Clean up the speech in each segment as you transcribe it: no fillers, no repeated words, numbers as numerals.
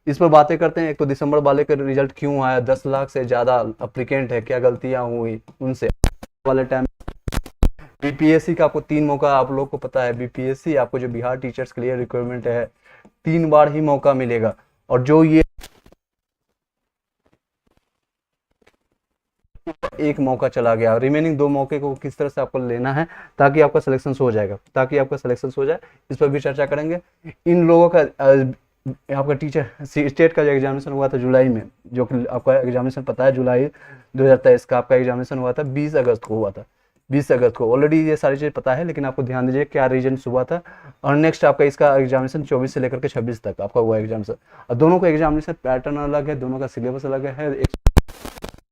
इस पर बातें करते हैं। एक तो दिसंबर वाले का रिजल्ट क्यों आया, 10 लाख से ज़्यादा अप्लीकेंट है, क्या गलतियां हुई उनसे वाले टाइम। बीपीएससी का आपको 3 मौका, आप लोग को पता है बीपीएससी आपको जो बिहार टीचर्स के लिए रिक्वायरमेंट है 3 बार ही मौका मिलेगा। और जो ये एक मौका चला गया, रिमेनिंग 2 मौके को किस तरह से आपको लेना है ताकि आपका सिलेक्शन हो जाएगा, ताकि आपका सिलेक्शन हो जाए, इस पर भी चर्चा करेंगे। इन लोगों का आपका टीचर स्टेट का जो एग्जामिनेशन हुआ था जुलाई में, जो कि आपका एग्जामिनेशन पता है जुलाई 2023 का आपका एग्जामिनेशन हुआ था, 20 अगस्त को हुआ था। 20 अगस्त को ऑलरेडी ये सारी चीज़ पता है, लेकिन आपको ध्यान दीजिए क्या रीजन हुआ था। और नेक्स्ट आपका इसका एग्जामिनेशन 24 से लेकर के 26 तक आपका हुआ एग्जामिनेशन। और दोनों का एग्जामिनेशन पैटर्न अलग है, दोनों का सिलेबस अलग है।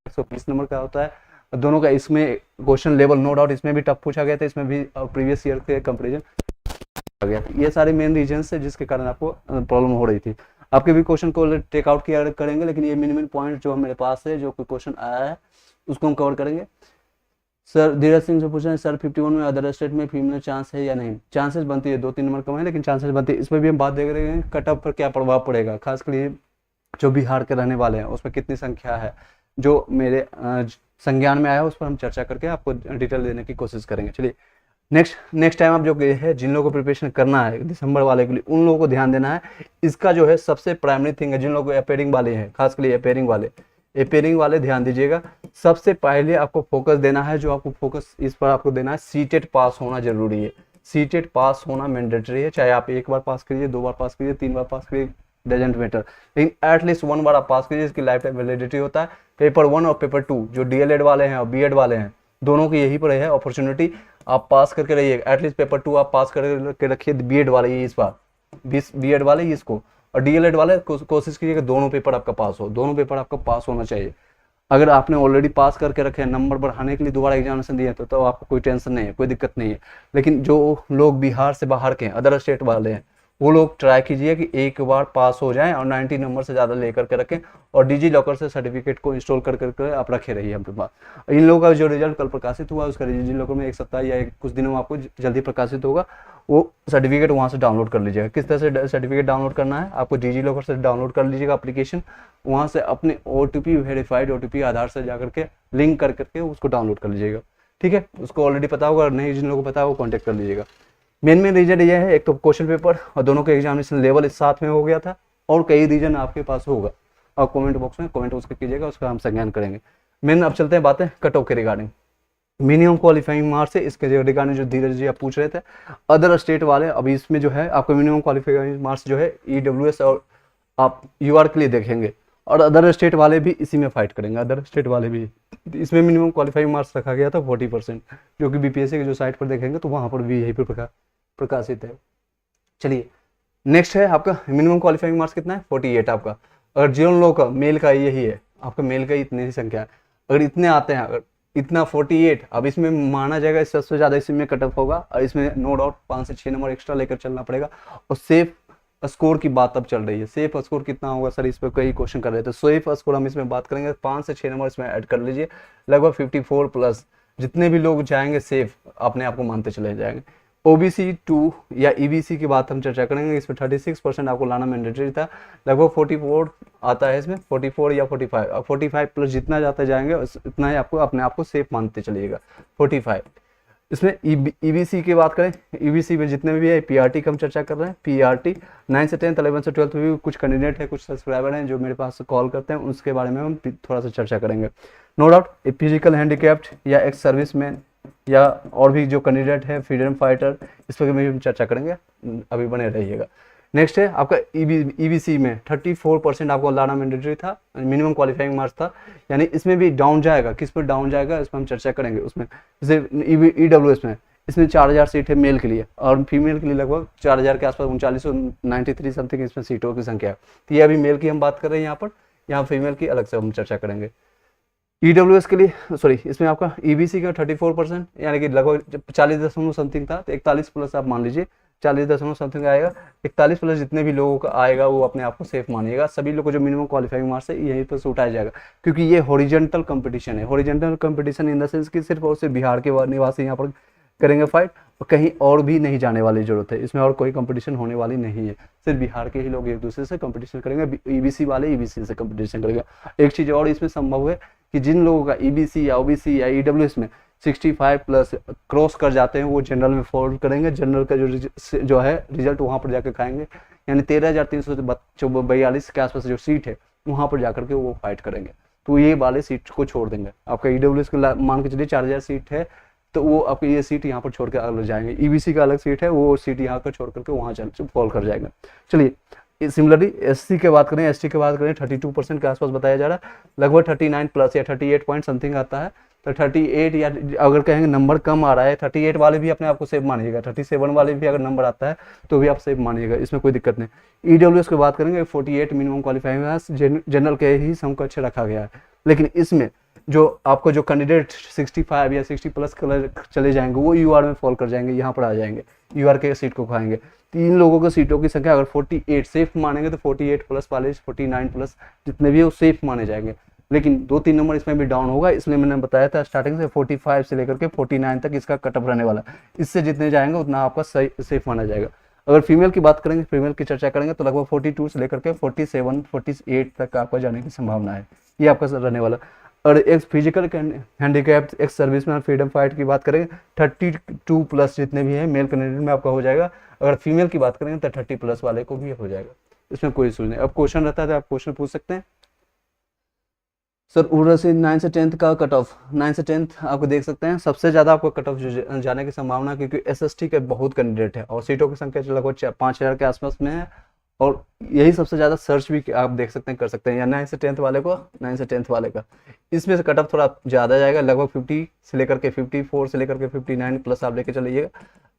120 नंबर का होता है दोनों का। इसमें क्वेश्चन लेवल नो डाउट इसमें भी टफ पूछा गया था, इसमें भी प्रीवियस ईयर के कंपेरिजन आ गया। ये सारे मेन रीजन है जिसके कारण आपको प्रॉब्लम हो रही थी। आपके भी क्वेश्चन को टेक आउट किया करेंगे, लेकिन ये मिनिमम पॉइंट जो मेरे पास है, जो क्वेश्चन आया है उसको हम कवर करेंगे। सर धीरज सिंह से पूछ रहे हैं, सर 51 में अदर स्टेट में फीमेल चांस है या नहीं? चांसेस बनती है, 2-3 नंबर कम है, लेकिन चांसेस बनती है। इसमें भी हम बात देख रहे हैं कट ऑफ पर क्या प्रभाव पड़ेगा, खासकर ये जो बिहार के रहने वाले हैं उसमें कितनी संख्या है, जो मेरे संज्ञान में आया उस पर हम चर्चा करके आपको डिटेल देने की कोशिश करेंगे। चलिए नेक्स्ट टाइम आप जो है जिन लोगों को प्रिपरेशन करना है दिसंबर वाले के लिए, उन लोगों को ध्यान देना है। इसका जो है सबसे प्राइमरी थिंग है, जिन लोगों को अपेयरिंग वाले हैं, खासकर अपेयरिंग वाले ध्यान दीजिएगा। सबसे पहले आपको फोकस देना है, जो आपको फोकस इस पर आपको देना है, सीटेट पास होना जरूरी है। सीटेट पास होना मैंडेटरी है, चाहे आप 1 बार पास करिए, 2 बार पास करिए, 3 बार पास करिए, डजेंट मैटर, लेकिन एटलीस्ट 1 बार आप पास कीजिए, इसकी लाइफ टाइम वैलिडिटी होता है। पेपर 1 और पेपर 2 जो डीएलएड वाले हैं और बीएड वाले हैं, दोनों की यही पर है अपॉर्चुनिटी, आप पास करके रहिए। एटलीस्ट पेपर 2 आप पास करके रखिए, बीएड वाले ये इस बार बीएड वाले ही इसको, और डीएलएड वाले कोशिश कीजिए कि दोनों पेपर आपका पास हो, दोनों पेपर आपका पास होना चाहिए। अगर आपने ऑलरेडी पास करके रखे हैं, नंबर बढ़ाने के लिए दोबारा एग्जामिनेशन दिए तो आपको कोई टेंशन नहीं है, कोई दिक्कत नहीं है। लेकिन जो लोग बिहार से बाहर के हैं, अदर स्टेट वाले हैं, वो लोग ट्राई कीजिए कि एक बार पास हो जाएं और 90 नंबर से ज़्यादा लेकर के रखें, और डिजी लॉकर से सर्टिफिकेट को इंस्टॉल कर करके आप रखे रहिए अपने पास। इन लोगों का जो रिजल्ट कल प्रकाशित हुआ उसका डिजी लॉकर में 1 सप्ताह या कुछ दिनों में आपको जल्दी प्रकाशित होगा, वो सर्टिफिकेट वहाँ से डाउनलोड कर लीजिएगा। किस तरह से सर्टिफिकेट डाउनलोड करना है, आपको डिजी लॉकर से डाउनलोड कर लीजिएगा एप्लीकेशन, वहाँ से अपने OTP वेरीफाइड OTP आधार से जा करके लिंक कर करके उसको डाउनलोड कर लीजिएगा। ठीक है, उसको ऑलरेडी पता होगा, नहीं जिन लोगों को पता है वो कॉन्टैक्ट कर लीजिएगा। मेन रीजन ये है, एक तो क्वेश्चन पेपर और दोनों के एग्जामिनेशन लेवल इस साथ में हो गया था, और कई रीजन आपके पास होगा, और कमेंट बॉक्स में कमेंट उसके कीजिएगा, उसका हम संज्ञान करेंगे। मेन अब चलते हैं बातें कट ऑफ के रिगार्डिंग, मिनिमम क्वालिफाइंग मार्क्स है इसके रिगार्डिंग जो धीरज जी आप पूछ रहे थे। अदर स्टेट वाले अभी इसमें जो है आपको मिनिमम क्वालिफाइंग मार्क्स जो है EWS और आप UR के लिए देखेंगे, और अदर स्टेट वाले भी इसी में फाइट करेंगे। अदर स्टेट वाले भी इसमें मिनिमम क्वालिफाइंग मार्क्स रखा गया था 40%, जो कि BPSC की जो साइट पर देखेंगे तो वहाँ पर भी यही पर प्रकाशित है। चलिए नेक्स्ट है आपका मिनिमम क्वालिफाइंग मार्क्स कितना है, 48 आपका। अगर जिन लोगों का मेल का यही है, आपका मेल का इतनी ही संख्या है, अगर इतने आते हैं, अगर इतना 48, अब इसमें माना जाएगा सबसे ज़्यादा इसमें कट ऑफ होगा, और इसमें नो डाउट 5 से 6 नंबर एक्स्ट्रा लेकर चलना पड़ेगा। और सेफ स्कोर की बात अब चल रही है, सेफ स्कोर कितना होगा सर, इस पर कई क्वेश्चन कर रहे थे। सेफ स्कोर हम इसमें बात करेंगे, 5 से 6 नंबर इसमें ऐड कर लीजिए, लगभग 54 प्लस जितने भी लोग जाएंगे सेफ अपने आप को मानते चले जाएंगे। OBC 2 या EBC की बात हम चर्चा करेंगे, इसमें 36% आपको लाना मैंडेटरी था, लगभग 44 आता है इसमें, 44 या 45, और 45 प्लस जितना जाते जाएंगे उतना ही आपको अपने आप को सेफ मानते चलिएगा। 45 इसमें EBC की बात करें, EBC में जितने भी है, PRT की हम चर्चा कर रहे हैं। PRT 9 से 10, 11 से 12 में भी कुछ कैंडिडेट है, कुछ सब्सक्राइबर हैं जो मेरे पास कॉल करते हैं, उसके बारे में हम थोड़ा सा चर्चा करेंगे। नो डाउट फिजिकल हैंडीकैप्ड या एक्स सर्विसमैन या और भी जो कैंडिडेट है, फ्रीडम फाइटर, इस पर भी हम चर्चा करेंगे, अभी बने रहिएगा। नेक्स्ट है आपका EBC में 34% आपको लाना मैंडेटरी था, मिनिमम क्वालिफाइंग मार्क्स था, यानी इसमें भी डाउन जाएगा। किस पर डाउन जाएगा इस पर हम चर्चा करेंगे। उसमें जैसे EWS में इसमें 4000 सीट है मेल के लिए, और फीमेल के लिए लगभग 4000 के आसपास 3993 समथिंग इसमें सीटों की संख्या है। तो ये अभी मेल की हम बात कर रहे हैं, यहाँ फीमेल की अलग से हम चर्चा करेंगे। EWS के लिए सॉरी, इसमें आपका EBC का 34%, यानी कि लगभग 40 समथिंग था, तो 41 प्लस आप मान लीजिए, 40 समथिंग आएगा। 41 प्लस जितने भी लोगों का आएगा वो अपने आप को सेफ मानिएगा। सभी लोगों को जो मिनिमम क्वालिफाइंग मार्क्स है यहीं पर से उठाया जाएगा, क्योंकि ये हॉरिजॉन्टल कंपटीशन है। Horizontal competition in the sense कि सिर्फ और सिर्फ बिहार के निवासी यहाँ पर करेंगे फाइट, और कहीं और भी नहीं जाने वाली ज़रूरत है, इसमें और कोई कंपटीशन होने वाली नहीं है, सिर्फ बिहार के ही लोग एक दूसरे से कंपटीशन करेंगे, ईबीसी वाले ईबीसी से कंपटीशन करेंगे। एक चीज़ और इसमें संभव है कि जिन लोगों का ईबीसी या ओबीसी या ईडब्ल्यूएस में 65 प्लस क्रॉस कर जाते हैं वो जनरल में फॉल करेंगे, जनरल का जो है रिजल्ट वहाँ पर जाकर खाएंगे, यानी 13,342 के आसपास जो सीट है वहाँ पर जाकर के वो फाइट करेंगे। तो ये वाले सीट को छोड़ देंगे, आपका ईडब्ल्यूएस का मान के चलिए 4,000 सीट है, तो वो आपकी ये सीट यहाँ पर छोड़ के अलग जाएंगे, ईबीसी का अलग सीट है, वो सीट यहाँ पर छोड़ करके वहाँ फॉल कर जाएंगे। चलिए सिमिलरली एससी के बात करें, एसटी के बात करें 32% के आसपास बताया जा रहा है, लगभग 39 प्लस या 38 पॉइंट समथिंग आता है, तो 38 या अगर कहेंगे नंबर कम आ रहा है, 38 वाले भी अपने आप को सेफ मानिएगा, 37 वाले भी अगर नंबर आता है तो भी आप सेफ मानिएगा, इसमें कोई दिक्कत नहीं। ईडब्ल्यूएस की बात करेंगे 48 मिनिमम क्वालिफाइंग जनरल के ही समकक्ष रखा गया है, लेकिन इसमें जो आपको जो कैंडिडेट 65 या 60 प्लस चले जाएंगे वो यूआर में फॉल कर जाएंगे, यहाँ पर आ जाएंगे, यूआर के सीट को खाएंगे। तीन लोगों को सीटों की संख्या अगर 48 सेफ मानेंगे तो 48 प्लस वाले 49 प्लस जितने भी है वो सेफ माने जाएंगे, लेकिन 2-3 नंबर इसमें भी डाउन होगा, इसलिए मैंने बताया था स्टार्टिंग से 45 से लेकर के 49 तक इसका कटअप रहने वाला है, इससे जितने जाएंगे उतना आपका सही सेफ माना जाएगा। अगर फीमेल की बात करेंगे, फीमेल की चर्चा करेंगे तो लगभग 42 से लेकर के 47 48 तक आपका जाने की संभावना है, ये आपका रहने वाला। और एक फिजिकल हैंडीकैप एक सर्विसमैन फ्रीडम फाइट की बात करेंगे 32 प्लस जितने भी हैं मेल कैंडिडेट में आपका हो जाएगा, अगर फीमेल की बात करेंगे तो 30 प्लस वाले को भी हो जाएगा, इसमें कोई इशू नहीं। अब क्वेश्चन रहता है तो आप क्वेश्चन पूछ सकते हैं। सर उर्र से 9 से 10th का कट ऑफ, 9 से 10th आपको देख सकते हैं सबसे ज़्यादा आपको कट ऑफ जाने की संभावना, क्योंकि एसएसटी के बहुत कैंडिडेट है और सीटों की संख्या लगभग 5,000 के आसपास में है, और यही सबसे ज़्यादा सर्च भी आप देख सकते हैं कर सकते हैं, या 9 से 10th वाले को, 9 से 10th वाले का इसमें से कट ऑफ थोड़ा ज़्यादा जाएगा, लगभग 50 से लेकर के 54 से लेकर के 59 प्लस आप लेके चलिएगा,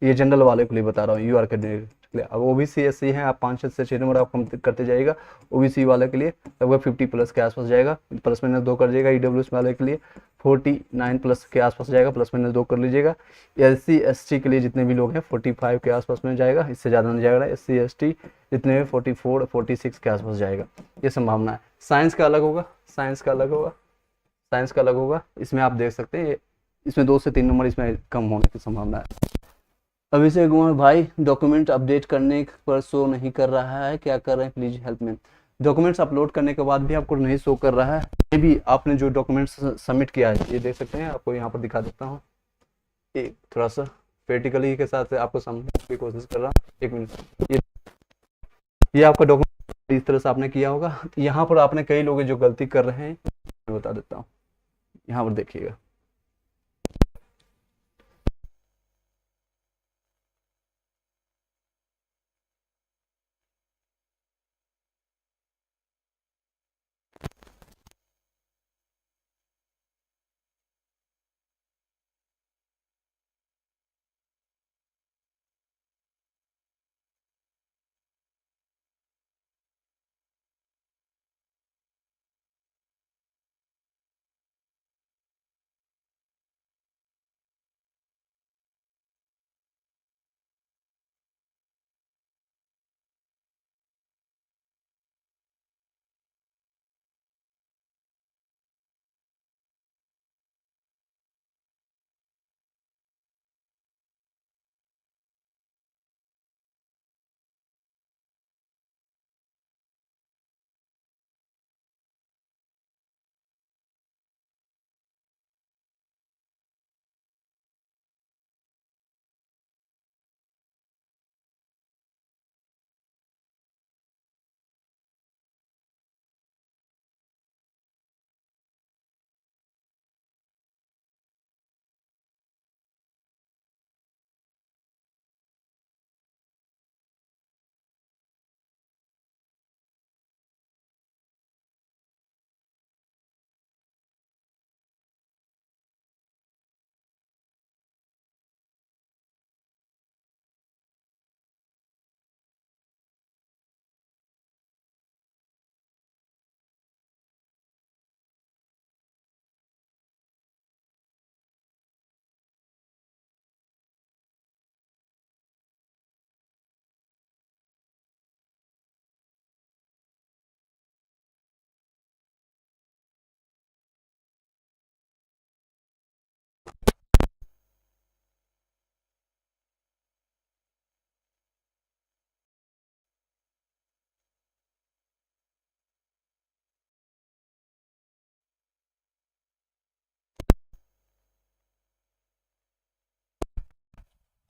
ये जनरल वाले के लिए बता रहा हूँ, यूआर कैंडिडेट के लिए। अब ओबीसी एससी हैं, आप 5 से 6 नंबर आप कम करते जाइएगा, ओबीसी वाले के लिए लगभग 50 प्लस के आसपास जाएगा, प्लस माइनस 2 कर जाएगा, ईडब्ल्यूएस वाले के लिए 49 प्लस के आसपास जाएगा, प्लस माइनस 2 कर लीजिएगा, एससी एसटी के लिए जितने भी लोग हैं 45 के आसपास में जाएगा, इससे ज़्यादा नहीं जाएगा, एससी एसटी जितने 44 46 के आसपास जाएगा, ये संभावना है। साइंस का अलग होगा, साइंस का अलग होगा, साइंस का अलग होगा, इसमें आप देख सकते हैं इसमें 2 से 3 नंबर इसमें कम होने की संभावना है। अभिषेक कुमार भाई डॉक्यूमेंट अपडेट करने पर शो नहीं कर रहा है, क्या कर रहे हैं प्लीज हेल्प में। डॉक्यूमेंट्स अपलोड करने के बाद भी आपको नहीं शो कर रहा है, ये भी आपने जो डॉक्यूमेंट्स सबमिट किया है ये देख सकते हैं, आपको यहाँ पर दिखा देता हूँ, एक थोड़ा सा प्रैक्टिकली के साथ आपको समझने की कोशिश कर रहा हूँ, एक मिनट। ये आपका डॉक्यूमेंट इस तरह से आपने किया होगा, यहाँ पर आपने कई लोग जो गलती कर रहे हैं मैं बता देता हूँ, यहाँ पर देखिएगा।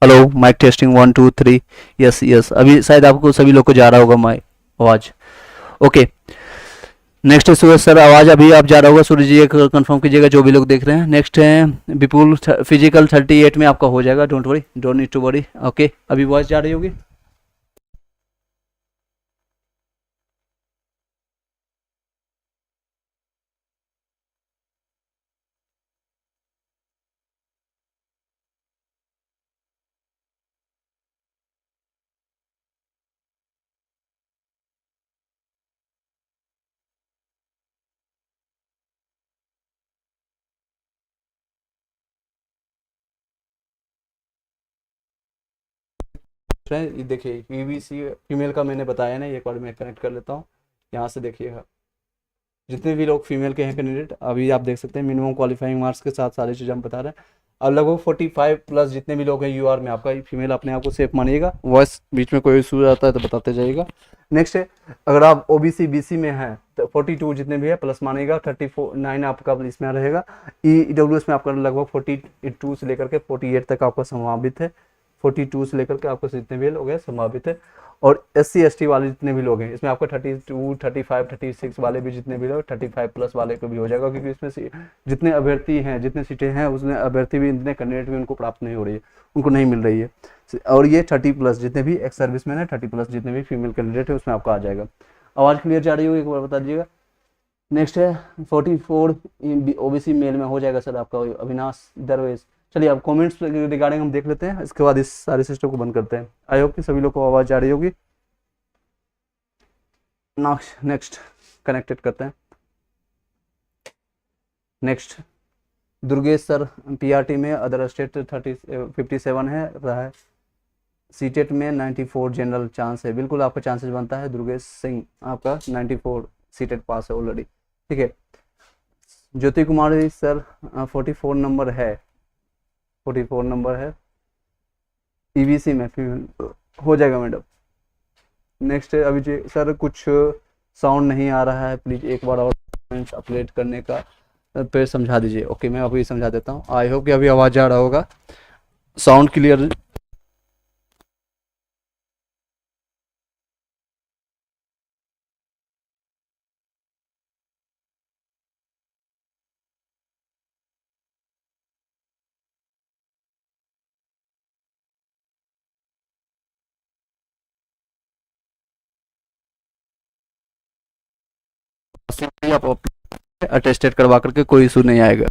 Hello, mic testing 1 2 3। Yes yes, अभी शायद आपको सभी लोग को जा रहा होगा माइक आवाज़। ओके, नेक्स्ट है सूरज सर, आवाज़ अभी आप जा रहा होगा। सूरज जी एक कंफर्म कीजिएगा जो भी लोग देख रहे हैं। नेक्स्ट है विपुल, फिजिकल 38 में आपका हो जाएगा, don't worry, don't need to worry. Okay, अभी वॉइस जा रही होगी। ये देखिए पीवीसी फीमेल का मैंने बताया ना, एक बार मैं कनेक्ट कर लेता हूँ। यहाँ से देखिएगा जितने भी लोग फीमेल के हैं कैंडिडेट, अभी आप देख सकते हैं मिनिमम क्वालिफाइंग मार्क्स के साथ सारी चीज़ें हम बता रहे हैं। अब लगभग 45 प्लस जितने भी लोग हैं यूआर में, आपका फीमेल अपने आप को सेफ मानिएगा। वॉइस बीच में कोई इशू आता है तो बताते जाइएगा। नेक्स्ट है, अगर आप ओबीसी बीसी में हैं तो 42 जितने भी है प्लस मानिएगा, 39 आपका इसमें रहेगा। ईडब्ल्यूएस में आपका लगभग 42 से लेकर के 48 तक आपका संभावित है। 42 से लेकर के आपको जितने भी लोग हैं संभावित है। और एससी एसटी वाले जितने भी लोग हैं इसमें आपका 32 35 36 वाले भी जितने भी लोग 35 प्लस वाले को भी हो जाएगा, क्योंकि इसमें जितने अभ्यर्थी हैं जितने सीटें हैं उसमें अभ्यर्थी भी इतने कैंडिडेट भी उनको प्राप्त नहीं हो रही है, उनको नहीं मिल रही है। और ये 30 प्लस जितने भी एक्स सर्विस मैन है, 30 प्लस जितने भी फीमेल कैंडिडेट है उसमें आपका आ जाएगा। आवाज़ क्लियर जा रही होगी, एक बार बता दीजिएगा। नेक्स्ट है 44 ओबीसी मेल में हो जाएगा सर आपका अविनाश दरवेश। चलिए अब कमेंट्स रिगार्डिंग हम देख लेते हैं, इसके बाद इस सारे सिस्टम को बंद करते हैं। आई होप कि सभी लोग को आवाज़ जा रही होगी। नेक्स्ट कनेक्टेड करते हैं। नेक्स्ट दुर्गेश सर पीआरटी में अदर स्टेट 57 है रहा है। सीटेट में 94 जनरल चांस है, बिल्कुल आपका चांसेस बनता है। दुर्गेश सिंह आपका 94 सीटेट पास है ऑलरेडी, ठीक है। ज्योति कुमारी सर 44 नंबर है, 44 नंबर है ईवीसी में फीमेल हो जाएगा मैडम। नेक्स्ट है अभी जी सर कुछ साउंड नहीं आ रहा है, प्लीज़ एक बार और अपडेट करने का पे समझा दीजिए। ओके मैं अभी समझा देता हूँ। आई होप कि अभी आवाज़ आ रहा होगा, साउंड क्लियर। आप अटेस्टेड करवा करके कोई इशू नहीं आएगा।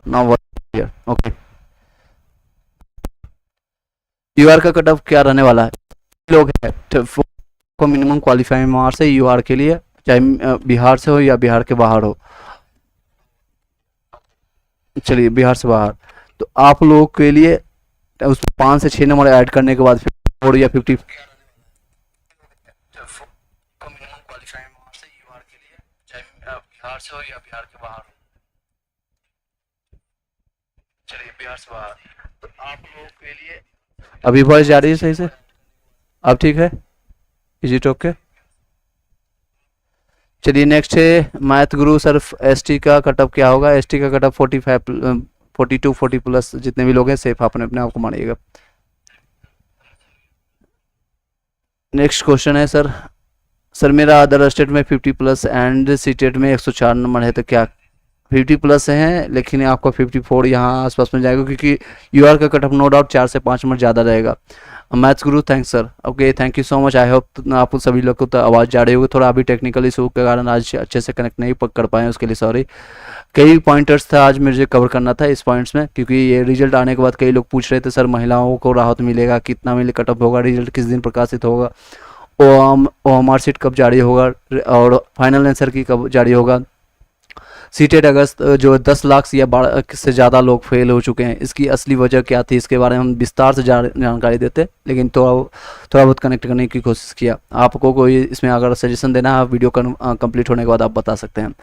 नाउ ओके, यूआर का कट ऑफ क्या रहने वाला है? लोग हैं को मिनिमम क्वालिफाइंग मार्क्स है यूआर के लिए, चाहे बिहार से हो या बिहार के बाहर हो। चलिए बिहार से बाहर, तो आप लोगों के लिए उसमें 5 से 6 नंबर ऐड करने के बाद 4 या 50 मिनिमम क्वालिफाइंग मार्क्स है यूआर के लिए, चाहे बिहार से हो या बिहार के बाहर हो। चलिए बिहार से बाहर, तो आप लोगों के लिए अभी वॉइस जा रही है सही से? अब ठीक है? Is it okay? चलिए नेक्स्ट है मैथ गुरु सर, एसटी का कटअप क्या होगा? एसटी का कटअप 45 42 40 प्लस जितने भी लोग हैं सेफ आपने अपने आप को मानिएगा। नेक्स्ट क्वेश्चन है सर, मेरा अदर स्टेट में 50 प्लस एंड सीटेट में 104 नंबर है, तो क्या 50 प्लस हैं लेकिन आपका 54 यहाँ आसपास में जाएगा, क्योंकि यूआर का कटअप नो डाउट 4 से 5 नंबर ज़्यादा रहेगा। Maths Guru thanks sir, okay thank you so much. I hope आप सभी लोग को तो आवाज़ जा रही होगी, थोड़ा अभी टेक्निकल इशू के कारण आज अच्छे से कनेक्ट नहीं कर पाए, उसके लिए सॉरी। कई पॉइंटर्स था आज मुझे कवर करना था इस पॉइंट्स में, क्योंकि ये रिजल्ट आने के बाद कई लोग पूछ रहे थे सर महिलाओं को राहत मिलेगा, कितना मिले कटअप होगा, रिजल्ट किस दिन प्रकाशित होगा, ओएमआर सीट कब जारी होगा, और फाइनल आंसर की कब जारी होगा। सीटेड अगस्त जो 10 लाख या 12 से ज़्यादा लोग फेल हो चुके हैं, इसकी असली वजह क्या थी, इसके बारे में हम विस्तार से जानकारी देते, लेकिन थोड़ा बहुत कनेक्ट करने की कोशिश किया। आपको कोई इसमें अगर सजेशन देना है वीडियो कंप्लीट होने के बाद आप बता सकते हैं।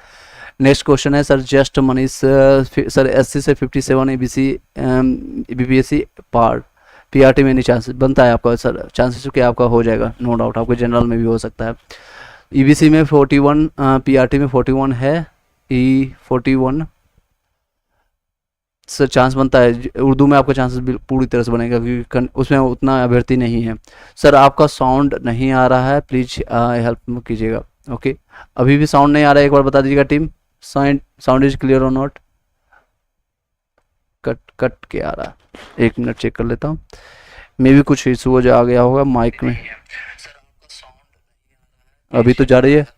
नेक्स्ट क्वेश्चन है sir, just Manish sir, SC से 57 एबीसी बीपीएससी पार्ट पीआरटी में नहीं चांसेस बनता है आपका सर? चांसेस क्या आपका हो जाएगा, नो डाउट आपको जनरल में भी हो सकता है। ईबीसी में 41, पीआरटी में 41 है, E41 सर चांस बनता है। उर्दू में आपका चांसेस पूरी तरह से बनेगा, क्योंकि उसमें उतना अभ्यर्थी नहीं है। सर आपका साउंड नहीं आ रहा है, प्लीज़ हेल्प कीजिएगा। ओके अभी भी साउंड नहीं आ रहा है, एक बार बता दीजिएगा टीम, साउंड इज क्लियर और नॉट? कट के आ रहा है, एक मिनट चेक कर लेता हूँ, मे भी कुछ इशू हो जा आ गया होगा माइक में। अभी तो जा रही है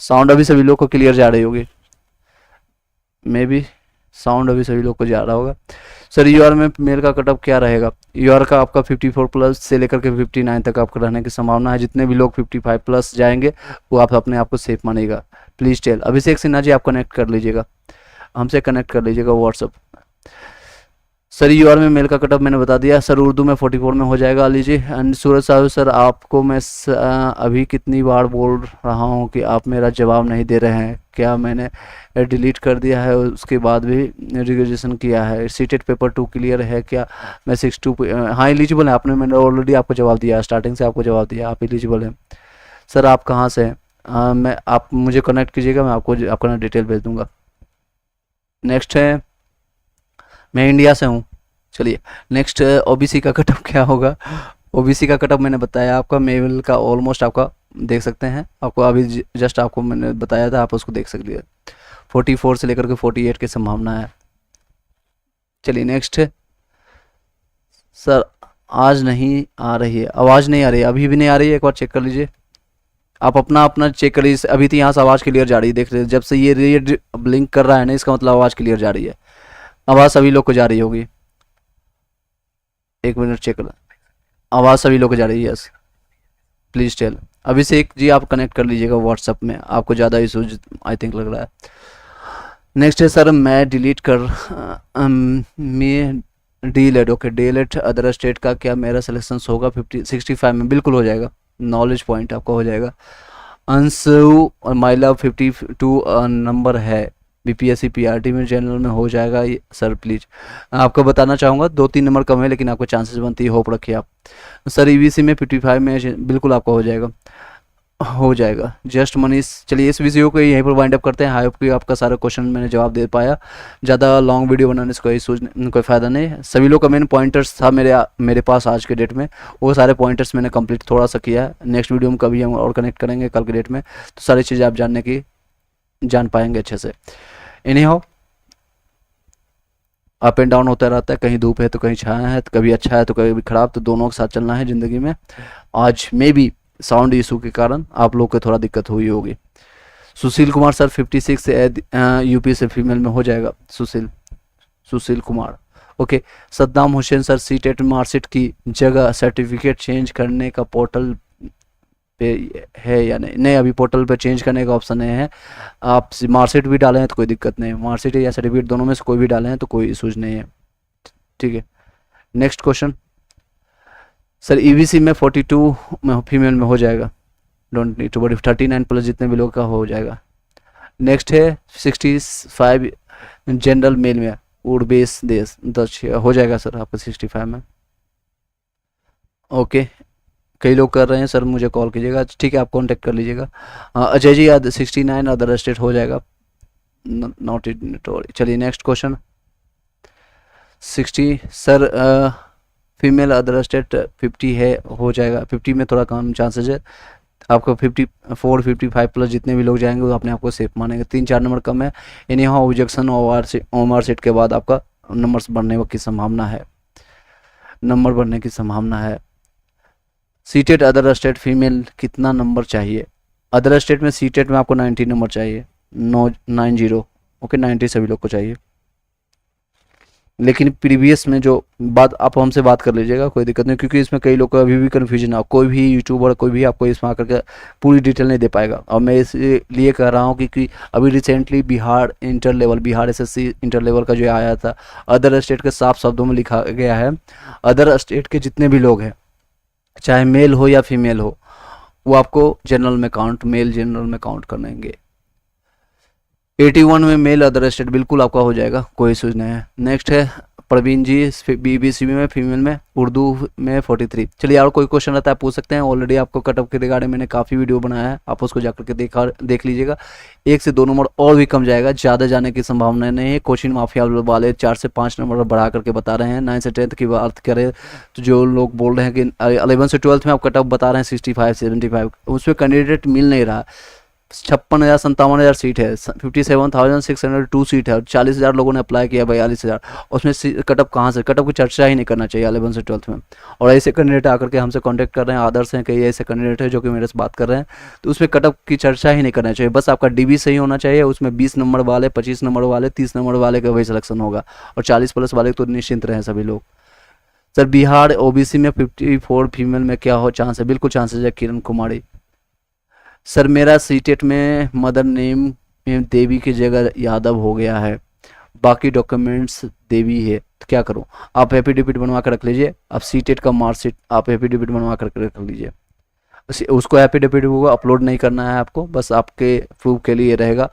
साउंड, अभी सभी लोग को क्लियर जा रही होगी, मे बी साउंड अभी सभी लोग को जा रहा होगा। सर यूआर में मेल का कटअप क्या रहेगा? यूआर का आपका 54 प्लस से लेकर के 59 तक आपका रहने की संभावना है। जितने भी लोग 55 प्लस जाएंगे वो आप अपने आप को सेफ मानेगा। प्लीज़ टेल अभिषेक सिन्हा जी, आप कनेक्ट कर लीजिएगा, हमसे कनेक्ट कर लीजिएगा व्हाट्सअप। सर यूआर में मेल का कटअप मैंने बता दिया। सर उर्दू में 44 में हो जाएगा अली जी। एंड सूरज साहब सर, आपको मैं अभी कितनी बार बोल रहा हूँ कि आप मेरा जवाब नहीं दे रहे हैं, क्या मैंने डिलीट कर दिया है उसके बाद भी रिग्रेजुएशन किया है? सीटेड पेपर 2 क्लियर है क्या? मैं 62 हाँ एलिजिबल है, आपने मैंने ऑलरेडी आपको जवाब दिया, स्टार्टिंग से आपको जवाब दिया, आप एलिजिबल हैं। सर आप कहाँ से हैं? मैं आप मुझे कनेक्ट कीजिएगा, मैं आपको आपका डिटेल भेज दूँगा। नेक्स्ट है, मैं इंडिया से हूँ। चलिए नेक्स्ट, ओबीसी का कटअप क्या होगा? ओबीसी का कटअप मैंने बताया आपका, मेल का ऑलमोस्ट आपका देख सकते हैं, आपको अभी जस्ट आपको मैंने बताया था, आप उसको देख सकते हैं। 44 से लेकर के 48 की संभावना है। चलिए नेक्स्ट, सर आज नहीं आ रही है, आवाज़ नहीं आ रही है, अभी भी नहीं आ रही है, एक बार चेक कर लीजिए आप अपना चेक करिए। अभी तो यहाँ से आवाज़ क्लियर जा रही है, देख रहे जब से ये रेड ब्लिंक कर रहा है ना, इसका मतलब आवाज़ क्लियर जा रही है, आवाज़ सभी लोग को जा रही होगी। एक मिनट चेक कर, आवाज़ सभी लोग को जा रही है, yes please tell. Abhishek ji आप कनेक्ट कर लीजिएगा व्हाट्सअप में, आपको ज़्यादा इशू आई थिंक लग रहा है। नेक्स्ट है सर, मैं डिलीट कर मैं डीलेट, ओके डीलेट अदर स्टेट का क्या मेरा सिलेक्शन होगा 65 में? बिल्कुल हो जाएगा, नॉलेज पॉइंट आपका हो जाएगा। अंशु और माइला 52 नंबर है, बीपीएससी पीआरटी में जनरल में हो जाएगा ये सर प्लीज़। आपको बताना चाहूँगा 2-3 नंबर कम है, लेकिन आपको चांसेस बनती है, होप रखिए आप। सर ईवीसी में 55 में बिल्कुल आपका हो जाएगा। जस्ट मनीष, चलिए इस वीडियो को यहीं पर वाइंड अप करते हैं। आई होप कि आपका सारा क्वेश्चन मैंने जवाब दे पाया। ज़्यादा लॉन्ग वीडियो बनाने से कोई फ़ायदा नहीं। सभी लोग का मेन पॉइंटर्स था मेरे पास आज के डेट में, वो सारे पॉइंटर्स मैंने कंप्लीट थोड़ा सा किया है। नेक्स्ट वीडियो में कभी हम और कनेक्ट करेंगे कल के डेट में, तो सारी चीज़ें आप जान पाएंगे अच्छे से। Any how up and down होता रहता है, कहीं धूप है तो कहीं छाया है, तो कभी अच्छा है तो कभी खराब, तो दोनों के साथ चलना है ज़िंदगी में। आज मे बी साउंड इशू के कारण आप लोग को थोड़ा दिक्कत हुई होगी। सुशील कुमार सर 56 से यूपी से फीमेल में हो जाएगा। Sushil Kumar okay. Saddam Hussain sir CTET marksheet की जगह सर्टिफिकेट चेंज करने का पोर्टल पे है या नहीं? अभी पोर्टल पे चेंज करने का ऑप्शन नहीं है। आप मार्कशीट भी डालें तो कोई दिक्कत नहीं है, मार्कशीट या सर्टिफिकेट दोनों में से कोई भी डालें हैं तो कोई इशूज नहीं है, ठीक है। नेक्स्ट क्वेश्चन, सर ईवीसी में 42 में फीमेल में हो जाएगा, don't need to worry, 39 plus जितने भी लोग का हो जाएगा। नेक्स्ट है 65 जनरल मेल में वुड बेस देश 10 हो जाएगा सर आपका 65 में, ओके। कई लोग कर रहे हैं सर मुझे कॉल कीजिएगा, ठीक है आप कांटेक्ट कर लीजिएगा। अजय जी 69 अदर स्टेट हो जाएगा, नॉट इट। चलिए next question 60 sir female other state 50 है, हो जाएगा। 50 में थोड़ा कम चांसेस है, आपको 54 55 प्लस जितने भी लोग जाएंगे वो अपने आप को सेफ मानेंगे। 3-4 नंबर कम है, यानी यहाँ ऑब्जेक्शन ओमआर सीट के बाद आपका नंबर्स बढ़ने की संभावना है, नंबर बढ़ने की संभावना है। सीटेट अदर स्टेट फीमेल कितना नंबर चाहिए? अदर स्टेट में सीटेट में आपको 90 नंबर चाहिए, 90 ओके 90 सभी लोग को चाहिए। लेकिन प्रीवियस में जो बात आप हमसे बात कर लीजिएगा, कोई दिक्कत नहीं, क्योंकि इसमें कई लोग को अभी भी कन्फ्यूजन है। कोई भी यूट्यूबर कोई भी आपको इसमें आकर के पूरी डिटेल नहीं दे पाएगा। और मैं इसलिए कह रहा हूँ क्योंकि अभी recently Bihar inter level, Bihar SSC inter level का जो आया था, अदर स्टेट के साफ शब्दों में लिखा गया है अदर स्टेट के जितने भी लोग हैं चाहे मेल हो या फीमेल हो वो आपको जनरल में काउंट, मेल जनरल में काउंट करेंगे। 81 में मेल अदर स्टेट बिल्कुल आपका हो जाएगा, कोई इशूज नहीं है। नेक्स्ट है प्रवीण जी बीबीसी में फीमेल में, उर्दू में 43। चलिए और कोई क्वेश्चन रहता है पूछ सकते हैं। ऑलरेडी आपको कटअप के रिगार्डिंग मैंने काफ़ी वीडियो बनाया है, आप उसको जाकर के देख लीजिएगा। 1 से 2 नंबर और भी कम जाएगा, ज़्यादा जाने की संभावना नहीं है। कोचिंग माफिया वाले 4 से 5 नंबर बढ़ा करके बता रहे हैं। 9 से 10th की बात करें तो जो लोग बोल रहे हैं कि 11 से 12th में आप कटअप बता रहे हैं 65 75, उसमें कैंडिडेट मिल नहीं रहा। 56,000-57,000 सीट है, 57,602 सीट है और 40,000 लोगों ने अप्लाई किया, 42,000। उसमें कटअप कहाँ से? कटअप की चर्चा ही नहीं करना चाहिए 11 से 12th में। और ऐसे कैंडिडेट आकर के हमसे कांटेक्ट कर रहे हैं, आदर्श हैं, कई ऐसे कैंडिडेट हैं जो कि मेरे से बात कर रहे हैं, तो उसमें कटअप की चर्चा ही नहीं करना चाहिए। बस आपका डीबी सही होना चाहिए, उसमें 20 नंबर वाले, 25 नंबर वाले, 30 नंबर वाले का वही सिलेक्शन होगा, और 40 प्लस वाले तो निश्चिंत रहें सभी लोग। सर बिहार ओबीसी में 54 फीमेल में क्या हो चांस है? बिल्कुल चांसेस है किरण कुमारी। सर मेरा सीटेट में मदर नेम में देवी की जगह यादव हो गया है, बाकी डॉक्यूमेंट्स देवी है, तो क्या करूं? आप एफिडेविट बनवा कर रख लीजिए, आप सीटेट का मार्कशीट आप एफिडेविट बनवा कर रख लीजिए। उसको एफिडेविट को अपलोड नहीं करना है आपको, बस आपके प्रूफ के लिए रहेगा।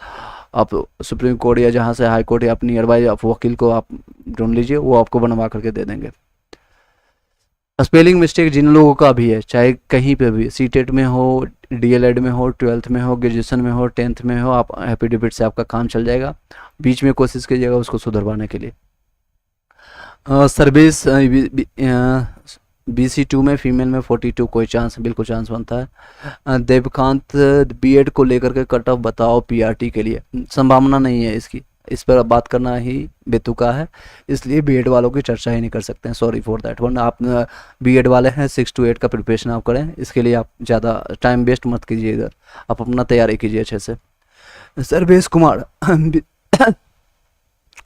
आप सुप्रीम कोर्ट या जहां से हाई कोर्ट या अपनी नियर बाई आप वकील को आप ढूंढ लीजिए, वो आपको बनवा करके दे देंगे। स्पेलिंग मिस्टेक जिन लोगों का भी है, चाहे कहीं पे भी, सीटेट में हो, डीएलएड में हो, 12th में हो, ग्रेजुएशन में हो, 10th में हो, आप एफिडेविट से आपका काम चल जाएगा। बीच में कोशिश कीजिएगा उसको सुधरवाने के लिए। सर्विस BC2 में फीमेल में 42 कोई चांस? बिल्कुल चांस बनता है। देवकांत बीएड को लेकर के कट ऑफ बताओ पीआरटी के लिए। संभावना नहीं है इसकी, इस पर बात करना ही बेतुका है, इसलिए बीएड वालों की चर्चा ही नहीं कर सकते हैं। Sorry for that one. आप बीएड वाले हैं, 6 to 8 का प्रिपरेशन आप करें, इसके लिए आप ज़्यादा टाइम वेस्ट मत कीजिए, इधर आप अपना तैयारी कीजिए अच्छे से। सर्वेश कुमार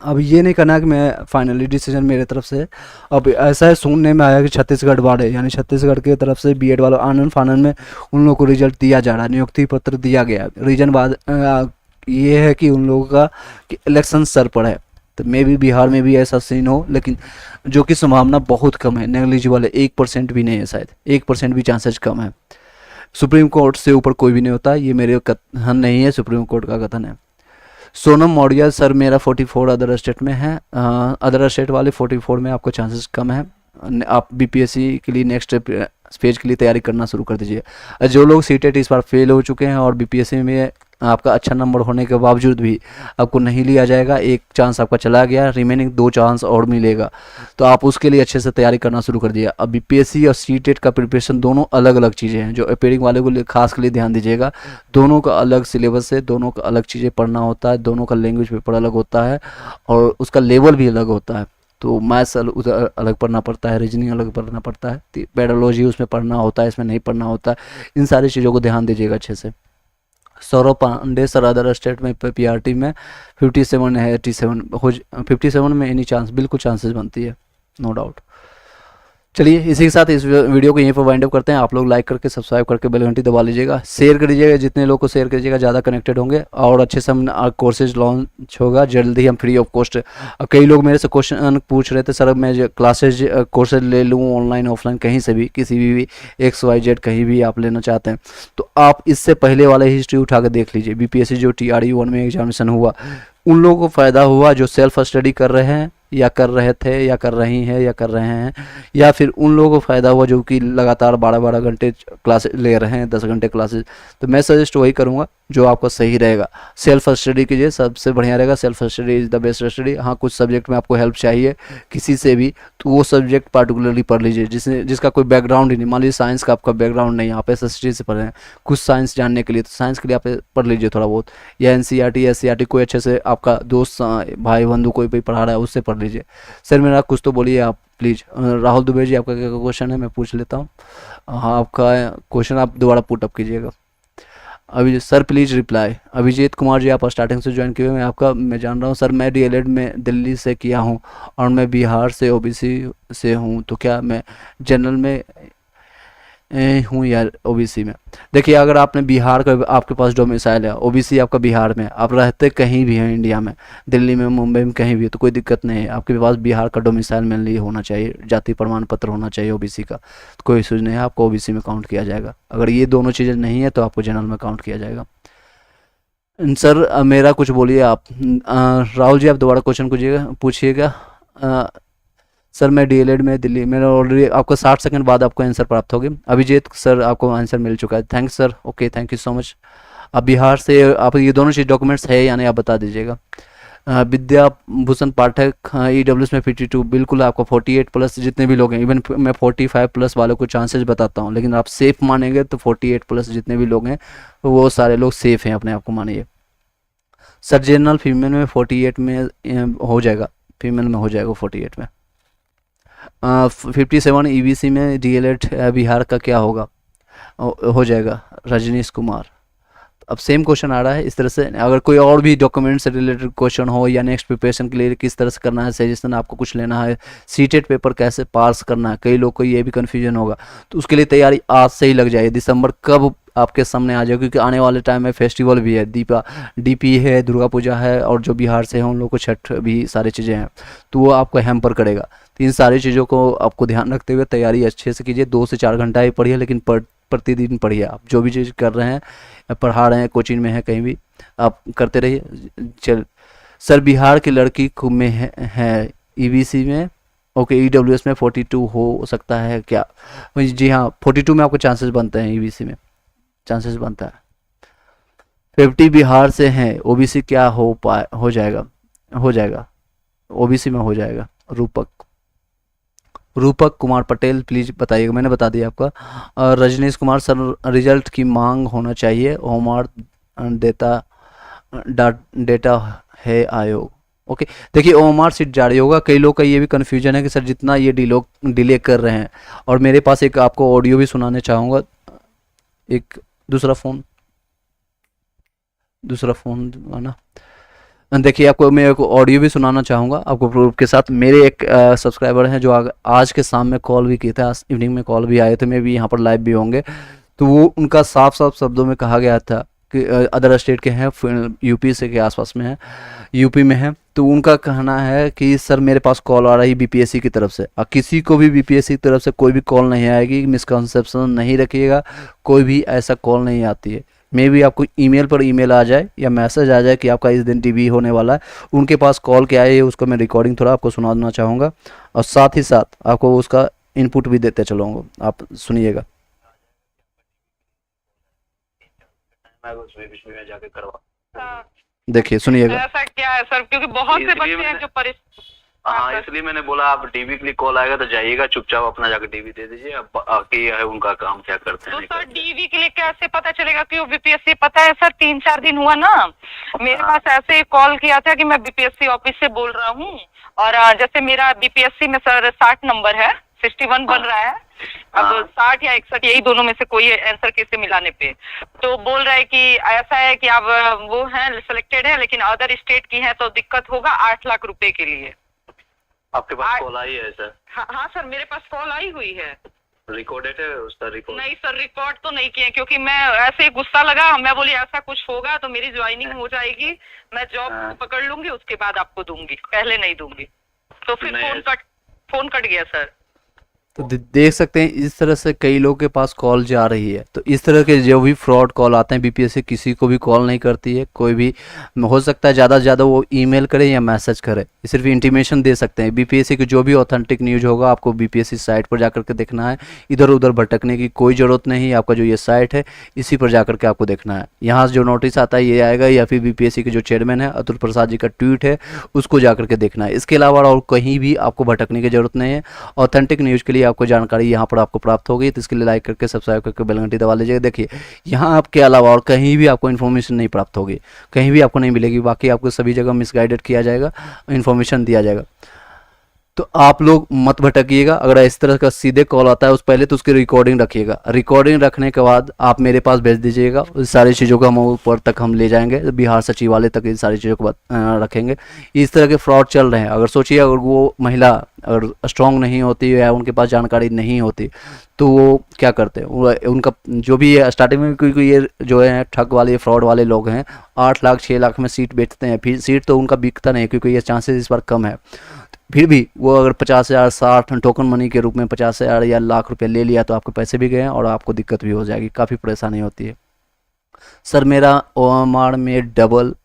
अब ये नहीं करना कि मैं फाइनली डिसीजन मेरे तरफ से, अब ऐसा है सुनने में आया कि छत्तीसगढ़ वाले यानी छत्तीसगढ़ की तरफ से बीएड वालों आनंद फानन में उन लोगों को रिजल्ट दिया जा रहा है, नियुक्ति पत्र दिया गया। रीजन बाद ये है कि उन लोगों का कि इलेक्शन सर पर है, तो मे भी बिहार में भी ऐसा सीन हो, लेकिन जो कि संभावना बहुत कम है, नेग्लिजिबल है, 1% भी नहीं है, शायद 1% भी चांसेस कम है। सुप्रीम कोर्ट से ऊपर कोई भी नहीं होता, ये मेरे कथन नहीं है, सुप्रीम कोर्ट का कथन है। सोनम मौर्य सर मेरा 44 अदर स्टेट में है, अदर स्टेट वाले 44 में आपको चांसेस कम है। आप बीपीएससी के लिए नेक्स्ट पेज के लिए तैयारी करना शुरू कर दीजिए। जो लोग सीटेट इस बार फेल हो चुके हैं और बीपीएससी में आपका अच्छा नंबर होने के बावजूद भी आपको नहीं लिया जाएगा, एक चांस आपका चला गया, रिमेनिंग 2 चांस और मिलेगा, तो आप उसके लिए अच्छे से तैयारी करना शुरू कर दिया। अब बीपीएससी और सीटेट का प्रिपरेशन दोनों अलग अलग चीज़ें हैं, जो अपेयरिंग वाले को खास के लिए ध्यान दीजिएगा। दोनों का अलग सिलेबस है, दोनों का अलग चीज़ें पढ़ना होता है, दोनों का लैंग्वेज पेपर अलग होता है और उसका लेवल भी अलग होता है। तो मैथ्स उधर अलग पढ़ना पड़ता है, रीजनिंग अलग पढ़ना पड़ता है, पेडोलॉजी उसमें पढ़ना होता है, इसमें नहीं पढ़ना होता है। इन सारी चीज़ों को ध्यान दीजिएगा अच्छे से। Saurabh Pandey sir other state में पीआरटी में 57 है, 57 में एनी चांस? बिल्कुल चांसेस बनती है, नो डाउट। चलिए इसी के साथ इस वीडियो को यहीं पर वाइंड अप करते हैं। आप लोग लाइक करके सब्सक्राइब करके बेल घंटी दबा लीजिएगा, शेयर कर दीजिएगा, जितने लोग को शेयर कीजिएगा ज़्यादा कनेक्टेड होंगे। और अच्छे से हम कोर्सेज लॉन्च होगा जल्दी, हम फ्री ऑफ कॉस्ट। कई लोग मेरे से क्वेश्चन पूछ रहे थे, सर मैं क्लासेज कोर्सेज ले लूँ ऑनलाइन ऑफलाइन कहीं से भी, किसी भी XYZ कहीं भी आप लेना चाहते हैं तो आप इससे पहले वाला हिस्ट्री उठा कर देख लीजिए। बीपीएससी जो TRE 1 में एग्जामिनेशन हुआ, उन लोगों को फ़ायदा हुआ जो सेल्फ स्टडी कर रहे हैं या कर रहे थे या कर रही हैं या कर रहे हैं, या फिर उन लोगों को फ़ायदा हुआ जो कि लगातार 12-12 घंटे क्लासेस ले रहे हैं, 10 घंटे क्लासेस। तो मैं सजेस्ट वही करूँगा जो आपका सही रहेगा। सेल्फ स्टडी कीजिए, सबसे बढ़िया रहेगा। Self study is the best study. हाँ, कुछ सब्जेक्ट में आपको हेल्प चाहिए किसी से भी, तो वो सब्जेक्ट पार्टिकुलरली पढ़ लीजिए जिसका कोई बैकग्राउंड ही नहीं। मान लीजिए साइंस का आपका बैकग्राउंड नहीं है, आप SST से पढ़ रहे हैं कुछ साइंस जानने के लिए, तो साइंस के लिए आप पढ़ लीजिए थोड़ा बहुत, या NCERT या SCERT कोई अच्छे से आपका दोस्त भाई बंधु कोई भी पढ़ा रहा है उससे पढ़ लीजिए। सर मेरा कुछ तो बोलिए आप प्लीज़। राहुल दुबे जी, आपका क्या क्वेश्चन है मैं पूछ लेता हूँ। हाँ, आपका क्वेश्चन आप दोबारा पुटअप कीजिएगा। अभी sir please reply. Abhijit Kumar ji, आप स्टार्टिंग से ज्वाइन किए हुए हैं, मैं जान रहा हूँ सर। मैं DLED में दिल्ली से किया हूँ और मैं बिहार से OBC से हूँ, तो क्या मैं जनरल में हूँ या OBC में? देखिए, अगर आपने बिहार का आपके पास डोमिसाइल है, OBC आपका बिहार में, आप रहते कहीं भी हैं इंडिया में, दिल्ली में, मुंबई में, कहीं भी, तो कोई दिक्कत नहीं है। आपके पास बिहार का डोमिसाइल मेनली होना चाहिए, जाति प्रमाण पत्र होना चाहिए OBC का, तो कोई इशू नहीं है, आपको OBC में काउंट किया जाएगा। अगर ये दोनों चीज़ें नहीं है तो आपको जनरल में काउंट किया जाएगा। सर मेरा कुछ बोलिए आप। राहुल जी, आप दोबारा क्वेश्चन पूछिएगा। सर मैं DLED में दिल्ली, मेरा ऑलरेडी आपको 60 सेकंड बाद आपको आंसर प्राप्त होगी। अभिजीत सर, आपको आंसर मिल चुका है। Thanks sir. Okay, thank you so much. आप बिहार से, आप ये दोनों चीज़ डॉक्यूमेंट्स है या नहीं आप बता दीजिएगा। विद्या भूषण पाठक, EWS में 52, बिल्कुल आपको 48 प्लस जितने भी लोग हैं, इवन मैं 45 प्लस वालों को चांसेस बताता हूँ, लेकिन आप सेफ मानेंगे तो 48 प्लस जितने भी लोग हैं वो सारे लोग सेफ हैं, अपने आप को मानिए। सर जनरल फीमेल में 48 में हो जाएगा, फीमेल में हो जाएगा 48 में। 57 EBC में DLED बिहार का क्या होगा? हो जाएगा रजनीश कुमार। अब सेम क्वेश्चन आ रहा है इस तरह से। अगर कोई और भी डॉक्यूमेंट से रिलेटेड क्वेश्चन हो या नेक्स्ट प्रिपरेशन के लिए किस तरह से करना है, सजेशन आपको कुछ लेना है, सीटेट पेपर कैसे पास करना है, कई लोग को ये भी कन्फ्यूजन होगा, तो उसके लिए तैयारी आज से ही लग जाए। दिसंबर कब आपके सामने आ जाए, क्योंकि आने वाले टाइम में फेस्टिवल भी है, DP है, दुर्गा पूजा है, और जो बिहार से हैं उन लोगों को छठ भी, सारी चीज़ें हैं, तो वो आपको हैम्पर करेगा। तो इन सारी चीज़ों को आपको ध्यान रखते हुए तैयारी अच्छे से कीजिए। 2 से 4 घंटा ही पढ़िए, लेकिन प्रतिदिन पढ़िए। आप जो भी चीज़ कर रहे हैं, पढ़ा रहे हैं, कोचिंग में है, कहीं भी आप करते रहिए। सर बिहार की लड़की में है EBC में, ओके, EWS में 42 हो सकता है क्या? जी हाँ, 42 में आपको चांसेस बनते हैं, EBC में चांसेस बनता है। 50 बिहार से हैं, OBC क्या हो जाएगा OBC में हो जाएगा। रूपक कुमार पटेल, प्लीज़ बताइएगा। मैंने बता दिया आपका। और रजनीश कुमार, सर रिजल्ट की मांग होना चाहिए, OMR डेटा है आयोग। ओके, देखिए OMR सीट जारी होगा। कई लोग का ये भी कन्फ्यूजन है कि सर जितना ये डिले कर रहे हैं, और मेरे पास एक आपको ऑडियो भी सुनाने चाहूँगा। एक दूसरा फ़ोन आना, देखिए आपको मैं एक ऑडियो भी सुनाना चाहूँगा आपको प्रूफ के साथ। मेरे एक सब्सक्राइबर हैं जो आज के शाम में कॉल भी किया था, आज इवनिंग में कॉल भी आए थे, मैं भी यहाँ पर लाइव भी होंगे। तो वो उनका साफ शब्दों में कहा गया था कि अदर स्टेट के हैं, UP से के आसपास में है, UP में है, तो उनका कहना है कि सर मेरे पास कॉल आ रही BPSC की तरफ से। किसी को भी BPSC की तरफ से कोई भी कॉल नहीं आएगी, मिसकंसेप्शन नहीं रखिएगा, कोई भी ऐसा कॉल नहीं आती है। मे भी आपको ईमेल पर ईमेल आ जाए या मैसेज आ जाए कि आपका इस दिन DB होने वाला है। उनके पास कॉल क्या है उसको मैं रिकॉर्डिंग थोड़ा आपको सुनाना चाहूँगा, और साथ ही साथ आपको उसका इनपुट भी देते चलूँगा, आप सुनिएगा। देखिए सुनिएगा। ऐसा क्या है सर, क्योंकि बहुत से बच्चे हैं जो हाँ, इसलिए मैंने बोला आप DB के लिए कॉल आएगा तो जाइएगा, चुपचाप अपना जाकर DB दे दीजिए। अब बाकी है उनका काम क्या करते हैं। तो सर DB के लिए कैसे पता चलेगा कि वो BPSC? पता है सर, 3-4 दिन हुआ ना, मेरे पास ऐसे ही कॉल किया था कि मैं BPSC ऑफिस से बोल रहा हूँ, और जैसे मेरा BPSC में सर 60 नंबर है, 61 बन रहा है, अब 60 या 61 यही दोनों में से कोई आंसर किससे मिलाने पे, तो बोल रहा है कि ऐसा है कि आप वो हैं, सिलेक्टेड है, लेकिन अदर स्टेट की है तो दिक्कत होगा 8 लाख रुपए के लिए। आपके पास कॉल आई है सर? हाँ सर, मेरे पास कॉल आई हुई है। रिकॉर्डेड है उसका? रिकॉर्ड नहीं सर, रिकॉर्ड तो नहीं किए, क्योंकि मैं ऐसे ही गुस्सा लगा, मैं बोली ऐसा कुछ होगा तो मेरी ज्वाइनिंग हो जाएगी, मैं जॉब पकड़ लूंगी, उसके बाद आपको दूंगी, पहले नहीं दूंगी। तो फिर फोन कट गया सर। तो देख सकते हैं इस तरह से कई लोगों के पास कॉल जा रही है। तो इस तरह के जो भी फ्रॉड कॉल आते हैं, बीपीएससी किसी को भी कॉल नहीं करती है, कोई भी हो सकता है ज़्यादा से ज़्यादा वो ईमेल करे या मैसेज करे, सिर्फ इंटीमेशन दे सकते हैं। बीपीएससी की जो भी ऑथेंटिक न्यूज़ होगा आपको बीपीएससी साइट पर जाकर के देखना है, इधर उधर भटकने की कोई ज़रूरत नहीं। आपका जो ये साइट है इसी पर जाकर के आपको देखना है। यहाँ से जो नोटिस आता है ये आएगा, या फिर बीपीएससी के जो चेयरमैन है अतुल प्रसाद जी का ट्वीट है उसको जाकर के देखना है। इसके अलावा और कहीं भी आपको भटकने की ज़रूरत नहीं है। ऑथेंटिक न्यूज़ के लिए आपको जानकारी यहाँ पर आपको प्राप्त होगी, तो इसके लिए लाइक करके सब्सक्राइब करके बेल घंटी दबा लीजिएगा। देखिए यहाँ आपके अलावा और कहीं भी आपको इन्फॉर्मेशन नहीं प्राप्त होगी, कहीं भी आपको नहीं मिलेगी। बाकी आपको सभी जगह मिसगाइडेड किया जाएगा, इन्फॉर्मेशन दिया जाएगा। तो आप लोग मत भटकिएगा। अगर इस तरह का सीधे कॉल आता है उस पहले तो उसकी रिकॉर्डिंग रखिएगा। रिकॉर्डिंग रखने के बाद आप मेरे पास भेज दीजिएगा। इस सारी चीज़ों को हम ऊपर तक हम ले जाएंगे, बिहार सचिवालय तक इन सारी चीज़ों को रखेंगे। इस तरह के फ्रॉड चल रहे हैं। अगर सोचिए अगर वो महिला अगर स्ट्रांग नहीं होती या उनके पास जानकारी नहीं होती तो वो क्या करते हैं, उनका जो भी है स्टार्टिंग में, क्योंकि ये जो है ठग वाले फ्रॉड वाले लोग हैं 8 लाख 6 लाख में सीट बेचते हैं। फिर सीट तो उनका बिकता नहीं क्योंकि ये चांसेस इस बार कम है। फिर भी वो अगर 50,000 60 टोकन मनी के रूप में 50,000 या लाख रुपए ले लिया तो आपके पैसे भी गए और आपको दिक्कत भी हो जाएगी, काफ़ी परेशानी होती है। सर मेरा ओएमआर में डबल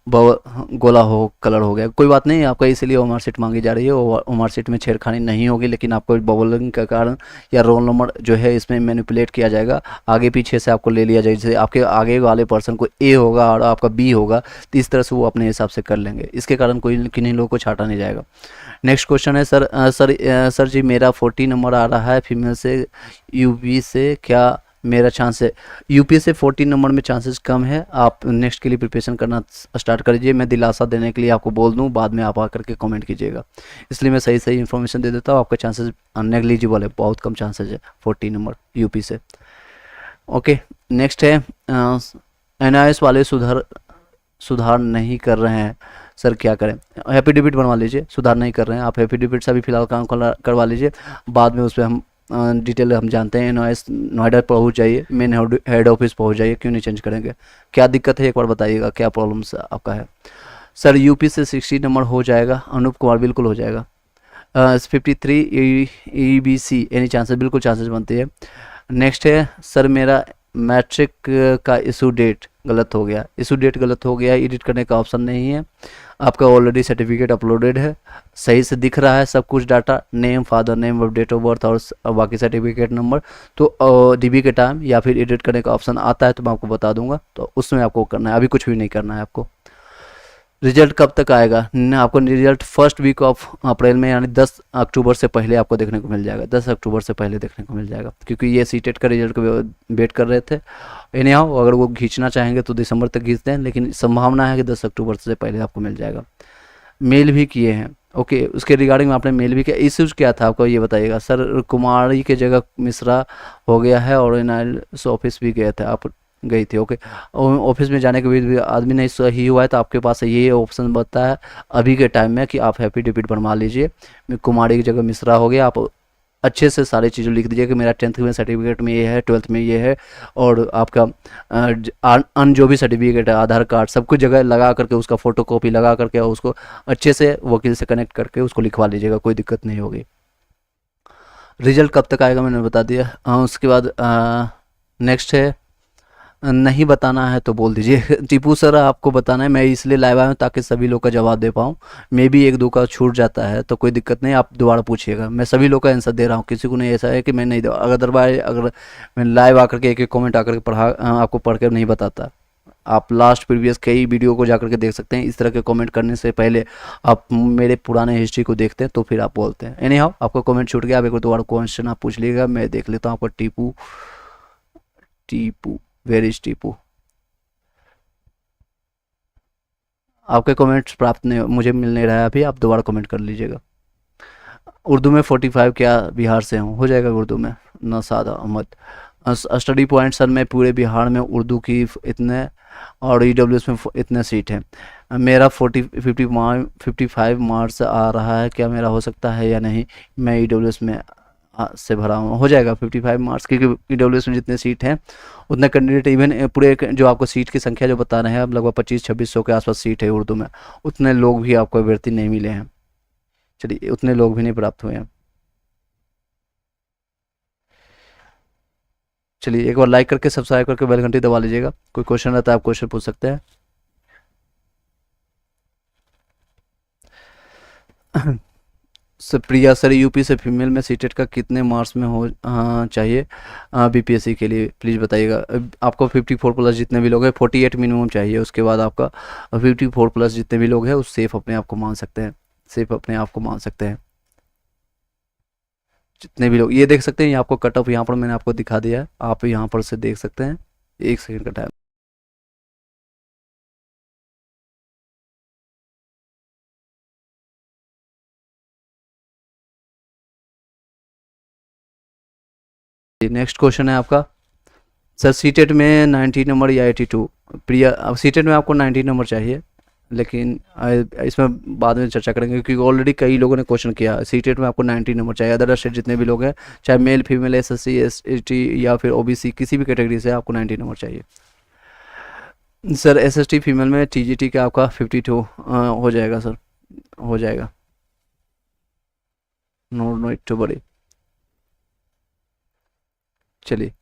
गोला हो कलर हो गया, कोई बात नहीं, आपका इसलिए ओएमआर सीट मांगी जा रही है। ओएमआर सीट में छेड़खानी नहीं होगी, लेकिन आपको बबलिंग के कारण या रोल नंबर जो है इसमें मैनिपुलेट किया जाएगा, आगे पीछे से आपको ले लिया जाएगा। जैसे आपके आगे वाले पर्सन को ए होगा और आपका बी होगा तो इस तरह से वो अपने हिसाब से कर लेंगे। इसके कारण कोई किन्हीं लोगों को छाटा नहीं जाएगा। नेक्स्ट क्वेश्चन है सर जी मेरा 40 नंबर आ रहा है फीमेल से यूपी से, क्या मेरा चांस है? यूपी से 14 नंबर में चांसेस कम है। आप नेक्स्ट के लिए प्रिपरेशन करना स्टार्ट कर दीजिए। मैं दिलासा देने के लिए आपको बोल दूं, बाद में आप आकर के कमेंट कीजिएगा, इसलिए मैं सही सही इन्फॉर्मेशन दे देता हूँ। आपका चांसेस नेग्लिजिबल है, बहुत कम चांसेस है 14 नंबर यूपी से। ओके नेक्स्ट है एनआईएस वाले सुधार नहीं कर रहे हैं, सर क्या करें? एफिडेविट बनवा लीजिए। सुधार नहीं कर रहे हैं आप, एफिडेविट से अभी फिलहाल काम करवा लीजिए, बाद में उस पर हम डिटेल हम जानते हैं। एनआईएस नोएडा पहुंच जाइए, मेन हेड ऑफिस पहुंच जाइए, क्यों नहीं चेंज करेंगे? क्या दिक्कत है एक बार बताइएगा, क्या प्रॉब्लम्स आपका है? सर यूपी से 60 नंबर हो जाएगा। अनूप कुमार बिल्कुल हो जाएगा। 53 EBC एनी चांसेस, बिल्कुल चांसेस बनती है। नेक्स्ट है सर मेरा मैट्रिक का इशू डेट गलत हो गया। इशू डेट गलत हो गया, एडिट करने का ऑप्शन नहीं है। आपका ऑलरेडी सर्टिफिकेट अपलोडेड है, सही से दिख रहा है सब कुछ डाटा, नेम, फादर नेम और डेट ऑफ बर्थ और बाकी सर्टिफिकेट नंबर। तो डीबी के टाइम या फिर एडिट करने का ऑप्शन आता है तो मैं आपको बता दूंगा, तो उसमें आपको करना है, अभी कुछ भी नहीं करना है आपको। रिजल्ट कब तक आएगा? आपको result first week of April में, यानी 10 अक्टूबर से पहले आपको देखने को मिल जाएगा। 10 अक्टूबर से पहले देखने को मिल जाएगा, क्योंकि ये सीटेट का रिजल्ट को वेट कर रहे थे। एनी हाउ अगर वो खींचना चाहेंगे तो दिसंबर तक खींचते हैं, लेकिन संभावना है कि 10 अक्टूबर से पहले आपको मिल जाएगा। मेल भी किए हैं, ओके उसके रिगार्डिंग में आपने मेल भी किया। इश्यूज क्या था आपको ये बताइएगा। सर कुमारी के जगह मिश्रा हो गया है और एनआईएस ऑफिस भी गए थे, आप गई थी, ओके ऑफिस में जाने के भी आदमी नहीं सही हुआ है तो आपके पास ये ऑप्शन बनता है अभी के टाइम में कि आप एफिडेविट बनवा लीजिए। कुमारी की जगह मिश्रा हो गया, आप अच्छे से सारी चीज़ें लिख दीजिए कि मेरा 10th में सर्टिफिकेट में ये है, 12th में ये है, और आपका अन जो भी सर्टिफिकेट है, आधार कार्ड, सब कुछ जगह लगा करके उसका फ़ोटो कॉपी लगा करके उसको अच्छे से वकील से कनेक्ट करके उसको लिखवा लीजिएगा, कोई दिक्कत नहीं होगी। रिजल्ट कब तक आएगा मैंने बता दिया। उसके बाद नेक्स्ट है नहीं बताना है तो बोल दीजिए। टीपू सर आपको बताना है, मैं इसलिए लाइव आया हूँ ताकि सभी लोग का जवाब दे पाऊँ। मे भी एक दो का छूट जाता है तो कोई दिक्कत नहीं, आप दोबारा पूछिएगा, मैं सभी लोग का आंसर दे रहा हूँ, किसी को नहीं ऐसा है कि मैं नहीं दूँ। अगर मैं लाइव आकर के एक एक कमेंट आकर के आपको पढ़ कर नहीं बताता। आप लास्ट प्रीवियस कई वीडियो को जाकर के देख सकते हैं। इस तरह के कमेंट करने से पहले आप मेरे पुराने हिस्ट्री को देखते हैं तो फिर आप बोलते हैं। एनी हाउ आपका कमेंट छूट गया, आप एक बार दोबारा क्वेश्चन आप पूछ लीजिएगा, मैं देख लेता हूँ आपका। Tipu where is Tipu? आपके कमेंट्स प्राप्त नहीं, मुझे मिल नहीं रहा है अभी, आप दोबारा कमेंट कर लीजिएगा। उर्दू में 45 क्या बिहार से हूँ, हो जाएगा उर्दू में। Naushad Ahmed study point sir मैं पूरे बिहार में उर्दू की इतने और ईडब्ल्यूएस में इतने सीट हैं, मेरा 55 मार्क्स आ रहा है, क्या मेरा हो सकता है या नहीं? मैं ईडब्ल्यूएस में से भरा हूँ, हो जाएगा 55 मार्क्स, क्योंकि ईडब्ल्यूएस में जितने सीट हैं उतने कैंडिडेट, इवन पूरे जो आपको सीट की संख्या जो बता रहे हैं, अब लगभग 2500-2600 के आसपास सीट है उर्दू में, उतने लोग भी आपको अभ्यर्थी नहीं मिले हैं। चलिए उतने लोग भी नहीं प्राप्त हुए हैं। चलिए एक बार लाइक करके सब्सक्राइब करके बेल घंटी दबा लीजिएगा। कोई क्वेश्चन रहता है आप क्वेश्चन पूछ सकते हैं। सर प्रिया सर यूपी से फीमेल में सीटेट का कितने मार्क्स में हो चाहिए बीपीएससी के लिए प्लीज़ बताइएगा। आपको 54 प्लस जितने भी लोग हैं, 48 मिनिमम चाहिए। उसके बाद आपका 54 प्लस जितने भी लोग हैं उस सेफ अपने आप को मान सकते हैं, सेफ अपने आप को मान सकते हैं जितने भी लोग। ये देख सकते हैं, ये आपको कट ऑफ यहाँ पर मैंने आपको दिखा दिया है, आप यहाँ पर से देख सकते हैं। 1 सेकंड का टाइम। नेक्स्ट क्वेश्चन है आपका, सर सीटेट में 90 नंबर या 82। प्रिया अब सीटेट में आपको 90 नंबर चाहिए, लेकिन इसमें बाद में चर्चा करेंगे क्योंकि ऑलरेडी कई लोगों ने क्वेश्चन किया। सीटेट में आपको 90 नंबर चाहिए। अदर स्टेट जितने भी लोग हैं, चाहे मेल फीमेल एसएससी एसटी या फिर ओबीसी किसी भी कैटेगरी से, आपको 90 नंबर चाहिए। सर एसएसटी फीमेल में टीजीटी का आपका 52 हो जाएगा सर, हो जाएगा। नो टू बड़ी। चलिए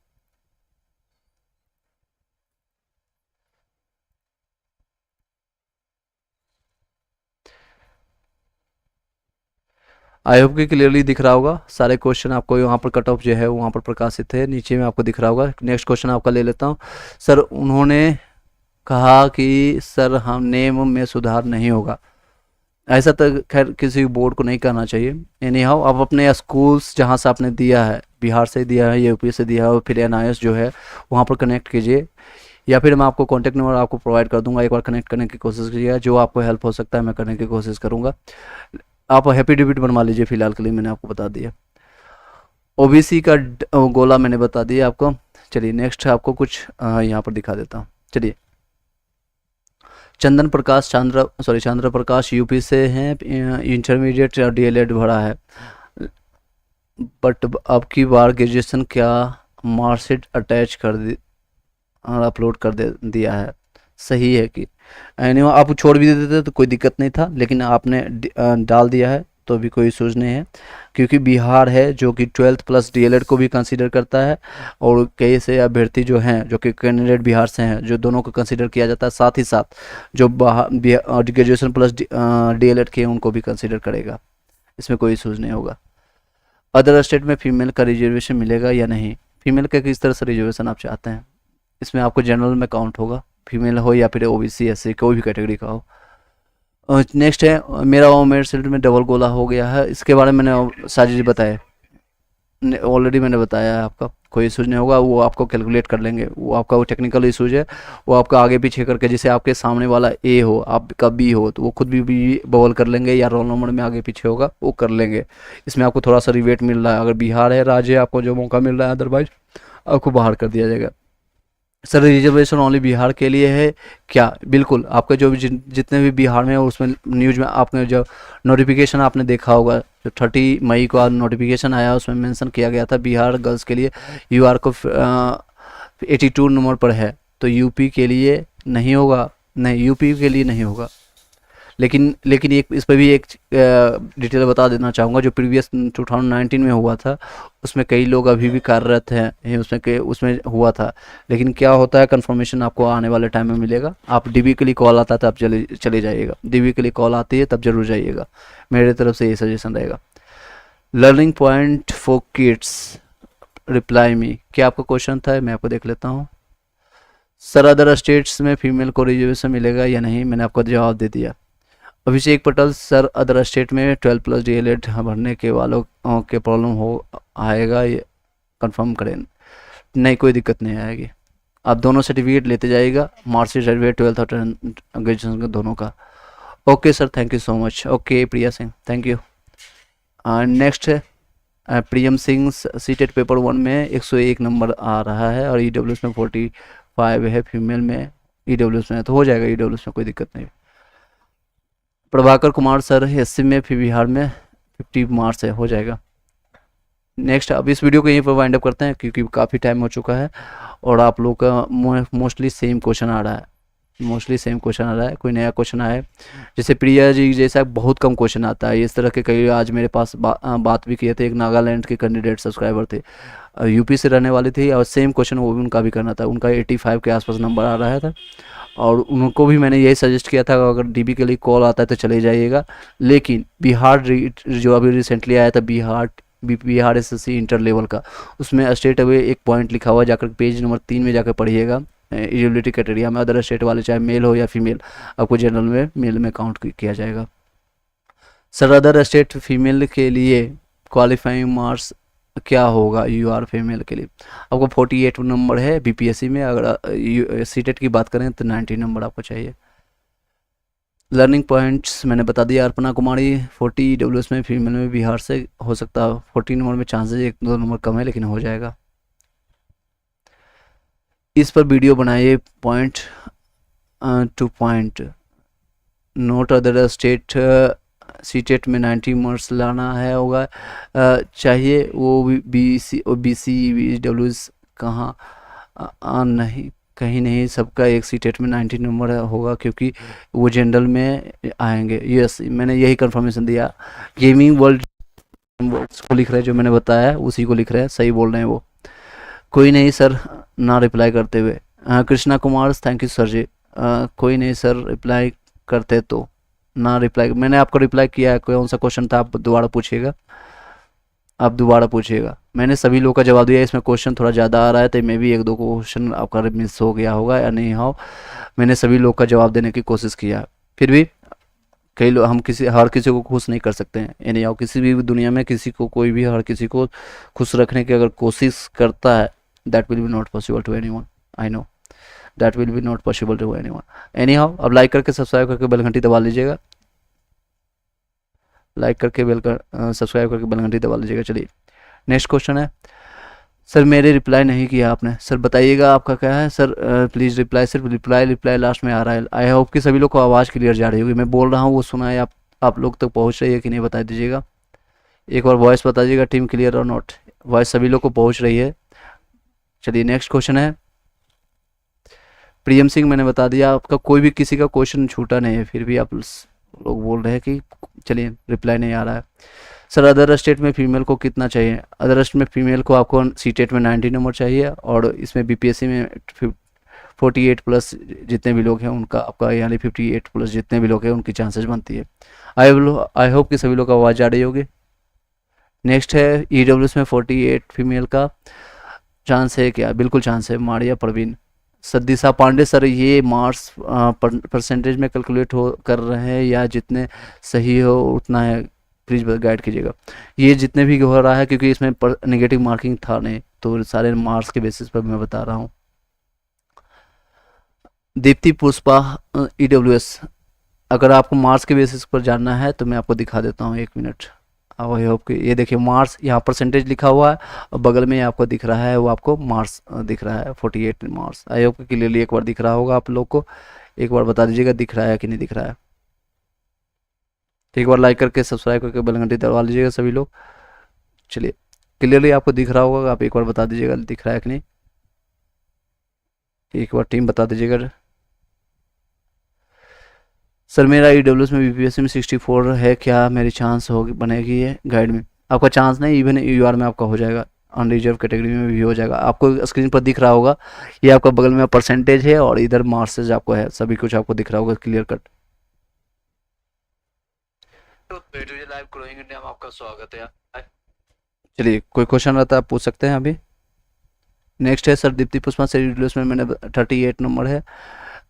आई होप कि क्लियरली दिख रहा होगा। सारे क्वेश्चन आपको यहाँ पर कट ऑफ जो है वहाँ पर प्रकाशित है, नीचे में आपको दिख रहा होगा। नेक्स्ट क्वेश्चन आपका ले लेता हूँ। सर उन्होंने कहा कि सर हम नेम में सुधार नहीं होगा। ऐसा तो खैर किसी बोर्ड को नहीं करना चाहिए। एनी हाउ आप अपने स्कूल्स जहाँ से आपने दिया है, बिहार से दिया है, यूपी से दिया है, और फिर एनआईएस जो है वहाँ पर कनेक्ट कीजिए, या फिर मैं आपको कॉन्टैक्ट नंबर आपको प्रोवाइड कर दूंगा। एक बार कनेक्ट करने की कोशिश कीजिएगा, जो आपको हेल्प हो सकता है मैं करने की कोशिश करूँगा। आप हैप्पी डिबिट बनवा लीजिए, फिलहाल के लिए मैंने आपको बता दिया। ओबीसी का गोला मैंने बता दिया आपको। चलिए नेक्स्ट आपको कुछ यहाँ पर दिखा देता हूँ। चलिए चंदन प्रकाश चंद्र प्रकाश यूपी से हैं, इंटरमीडिएट और डीएलएड भरा है, बट अब की बार ग्रेजुएशन क्या मार्कशीट अटैच कर दी अपलोड कर दिया है, सही है कि एनीवे आप छोड़ भी देते तो कोई दिक्कत नहीं था, लेकिन आपने डाल दिया है तो भी कोई इशूज़ नहीं है, क्योंकि बिहार है जो कि 12th प्लस डीएलएड को भी कंसीडर करता है, और कई से अभ्यर्थी जो हैं जो कि कैंडिडेट बिहार से हैं, जो दोनों को कंसीडर किया जाता है, साथ ही साथ जो ग्रेजुएशन प्लस डीएलएड के उनको भी कंसीडर करेगा, इसमें कोई इशूज़ नहीं होगा। अदर स्टेट में फीमेल का रिजर्वेशन मिलेगा या नहीं, फीमेल का किस तरह से रिजर्वेशन आप चाहते हैं, इसमें आपको जनरल में काउंट होगा, फीमेल हो या फिर ओबीसी एससी कोई भी कैटेगरी का हो। नेक्स्ट है मेरा मेरिट सीट में डबल गोला हो गया है, इसके बारे में मैंने सारी चीज़ बताया, ऑलरेडी मैंने बताया है आपका, कोई इशूज़ नहीं होगा, वो आपको कैलकुलेट कर लेंगे, वो आपका वो टेक्निकल इशूज़ है, वो आपका आगे पीछे करके, जैसे आपके सामने वाला ए हो आपका बी हो तो वो खुद भी बबल कर लेंगे, या रोल नंबर में आगे पीछे होगा वो कर लेंगे। इसमें आपको थोड़ा सा रिवेट मिल रहा है, अगर बिहार है राज्य आपको जो मौका मिल रहा है, अदरवाइज आपको बाहर कर दिया जाएगा। सर रिजर्वेशन ओनली बिहार के लिए है क्या, बिल्कुल आपके जो भी जितने भी बिहार में है उसमें न्यूज़ में आपने जो नोटिफिकेशन आपने देखा होगा, जो 30 मई को नोटिफिकेशन आया उसमें मेंशन किया गया था बिहार गर्ल्स के लिए यूआर को 82 नंबर पर है, तो यूपी के लिए नहीं होगा, नहीं यूपी के लिए नहीं होगा। लेकिन एक इस पर भी एक डिटेल बता देना चाहूँगा, जो प्रीवियस 2019 में हुआ था उसमें कई लोग अभी भी कार्यरत हैं उसमें हुआ था, लेकिन क्या होता है कंफर्मेशन आपको आने वाले टाइम में मिलेगा। आप डीबी के लिए कॉल आता है तब चले जाइएगा, डीबी के लिए कॉल आती है तब जरूर जाइएगा, मेरे तरफ से ये सजेशन रहेगा। Learning point for kids reply me, क्या आपका क्वेश्चन था, मैं आपको देख लेता हूँ। सर अदर स्टेट्स में फीमेल को रिजर्वेशन मिलेगा या नहीं, मैंने आपको जवाब दे दिया। अभिषेक पटेल सर अदर स्टेट में 12 प्लस डीएलएड भरने के वालों के प्रॉब्लम हो आएगा, ये कंफर्म करें, नहीं कोई दिक्कत नहीं आएगी, आप दोनों सर्टिफिकेट लेते जाइएगा, मार्कशीट सर्टिफिकेट 12th और ग्रेजुएशन का दोनों का। Okay sir thank you so much. Okay Priya Singh thank you. Next है प्रियम सिंह, सीटेट पेपर 1 में 101 नंबर आ रहा है और ईडब्ल्यूएस में 45 है, फीमेल में ईडब्ल्यूएस में तो हो जाएगा, ईडब्ल्यूएस में कोई दिक्कत नहीं। प्रभाकर कुमार सर एससी में फिर बिहार में 50 मार्क्स है, हो जाएगा। नेक्स्ट अब इस वीडियो को यहीं पर वाइंड अप करते हैं क्योंकि काफ़ी टाइम हो चुका है और आप लोग का मोस्टली सेम क्वेश्चन आ रहा है। मोस्टली सेम क्वेश्चन आ रहा है, कोई नया क्वेश्चन आया है। जैसे प्रिया जी जैसा बहुत कम क्वेश्चन आता है, इस तरह के कई आज मेरे पास बात भी किए थे। एक नागालैंड के कैंडिडेट सब्सक्राइबर थे, यूपी से रहने वाले थे, और सेम क्वेश्चन वो भी उनका भी करना था। उनका 85 के आसपास नंबर आ रहा था, और उनको भी मैंने यही सजेस्ट किया था अगर डीबी के लिए कॉल आता है तो चले जाइएगा। लेकिन बिहार जो अभी रिसेंटली आया था, बिहार एसएससी इंटर लेवल का, उसमें स्टेट अवे एक पॉइंट लिखा हुआ है, जाकर पेज नंबर 3 में जाकर पढ़िएगा। एलिजिबिलिटी क्राइटेरिया में अदर स्टेट वाले चाहे मेल हो या फीमेल, आपको जनरल में मेल में काउंट किया जाएगा। सर अदर स्टेट फीमेल के लिए क्वालिफाइंग मार्क्स क्या होगा? यूआर फीमेल के लिए आपको 48 नंबर है बीपीएससी में। अगर सीटेट की बात करें तो 90 नंबर आपको चाहिए। लर्निंग पॉइंट्स मैंने बता दिया। अर्पणा कुमारी 40 ईडब्ल्यूएस में फीमेल में बिहार से हो सकता है। 40 नंबर में चांसेस 1-2 नंबर कम है, लेकिन हो जाएगा। इस पर वीडियो बनाइए point two point. Note other state CTET में 90 मार्क्स लाना है होगा चाहिए। वो बीसी डब्ल्यूज कहाँ नहीं, कहीं नहीं, सबका एक सीटेट में 90 नंबर होगा, क्योंकि वो जनरल में आएंगे। यस, मैंने यही कंफर्मेशन दिया। गेमिंग वर्ल्ड को लिख रहे हैं, जो मैंने बताया उसी को लिख रहे हैं, सही बोल रहे हैं वो। कोई नहीं सर, ना रिप्लाई करते हुए। Krishna Kumar thank you sir ji. कोई नहीं सर, रिप्लाई करते तो ना रिप्लाई। मैंने आपको रिप्लाई किया है, कौन सा क्वेश्चन था आप दोबारा पूछिएगा, आप दोबारा पूछिएगा। मैंने सभी लोगों का जवाब दिया। इसमें क्वेश्चन थोड़ा ज़्यादा आ रहा है, तो मे भी 1-2 क्वेश्चन आपका मिस हो गया होगा या नहीं हो। मैंने सभी लोग का जवाब देने की कोशिश किया, फिर भी कई लोग, हम हर किसी को खुश नहीं कर सकते हैं। यानी आओ किसी भी दुनिया में किसी को, कोई भी हर किसी को खुश रखने की अगर कोशिश करता है, that will be not possible to anyone. I know that will be not possible to anyone. Anyhow, अब लाइक करके सब्सक्राइब करके बेल घंटी दबा लीजिएगा। लाइक करके सब्सक्राइब करके बेल घंटी दबा लीजिएगा। चलिए नेक्स्ट क्वेश्चन है। सर मेरे रिप्लाई नहीं किया आपने। सर बताइएगा आपका क्या है। सर प्लीज़ रिप्लाई, सिर्फ रिप्लाई लास्ट में आ रहा है। आई होप कि सभी लोग को आवाज़ क्लियर जा रही होगी। मैं बोल रहा हूँ वो सुना है, आप लोग तक पहुँच रही है कि नहीं बता दीजिएगा। एक बार वॉइस बता दीजिएगा, टीम क्लियर और नॉट। वॉइस सभी लोग को पहुँच रही है। चलिए नेक्स्ट क्वेश्चन है। प्रियम सिंह मैंने बता दिया, आपका कोई भी किसी का क्वेश्चन छूटा नहीं है, फिर भी आप लोग बोल रहे हैं कि चलिए रिप्लाई नहीं आ रहा है। सर अदर स्टेट में फीमेल को कितना चाहिए? अदर स्टेट में फीमेल को आपको सीटेट में 90 नंबर चाहिए, और इसमें बीपीएससी में 48 प्लस जितने भी लोग हैं उनका, आपका यानी 58 प्लस जितने भी लोग हैं उनकी चांसेस बनती है। आई होप कि सभी लोग का आवाज़ आ रही होगी। नेक्स्ट है ईडब्ल्यूएस में 48 फीमेल का चांस है क्या? बिल्कुल चांस है। मारिया परवीन। सद्दिशा पांडे सर, ये मार्क्स परसेंटेज में कैलकुलेट कर रहे हैं या जितने सही हो उतना है? प्लीज़ गाइड कीजिएगा। ये जितने भी हो रहा है, क्योंकि इसमें नेगेटिव मार्किंग था नहीं, तो सारे मार्क्स के बेसिस पर मैं बता रहा हूँ। दीप्ति पुष्पा ईडब्ल्यूएस, अगर आपको मार्क्स के बेसिस पर जानना है तो मैं आपको दिखा देता हूँ, 1 मिनट। आई होप कि ये देखिए मार्क्स, यहाँ परसेंटेज लिखा हुआ है और बगल में आपको दिख रहा है, वो आपको मार्क्स दिख रहा है 48 मार्क्स। आई होप कि क्लियरली एक बार दिख रहा होगा आप लोग को। एक बार बता दीजिएगा दिख रहा है कि नहीं दिख रहा है। एक बार लाइक करके सब्सक्राइब करके बेल घंटी दबा लीजिएगा सभी लोग। चलिए क्लियरली आपको दिख रहा होगा, आप एक बार बता दीजिएगा दिख रहा है कि नहीं। एक बार टीम बता दीजिएगा। सर मेरा ईडब्ल्यूएस में बीपीएससी में 64 है, क्या मेरी चांस होगी बनेगी? ये गाइड में आपका चांस नहीं, इवन यूआर में आपका हो जाएगा, अनरिजर्व कैटेगरी में भी हो जाएगा। आपको स्क्रीन पर दिख रहा होगा, ये आपका बगल में परसेंटेज है और इधर मार्क्सेज आपको है, सभी कुछ आपको दिख रहा होगा clear cut. Live growing India में आपका स्वागत है। चलिए कोई क्वेश्चन रहता है आप पूछ सकते हैं अभी। नेक्स्ट है सर दीप्ति पुष्पा से ईडब्ल्यूएस में मैंने 38 नंबर है,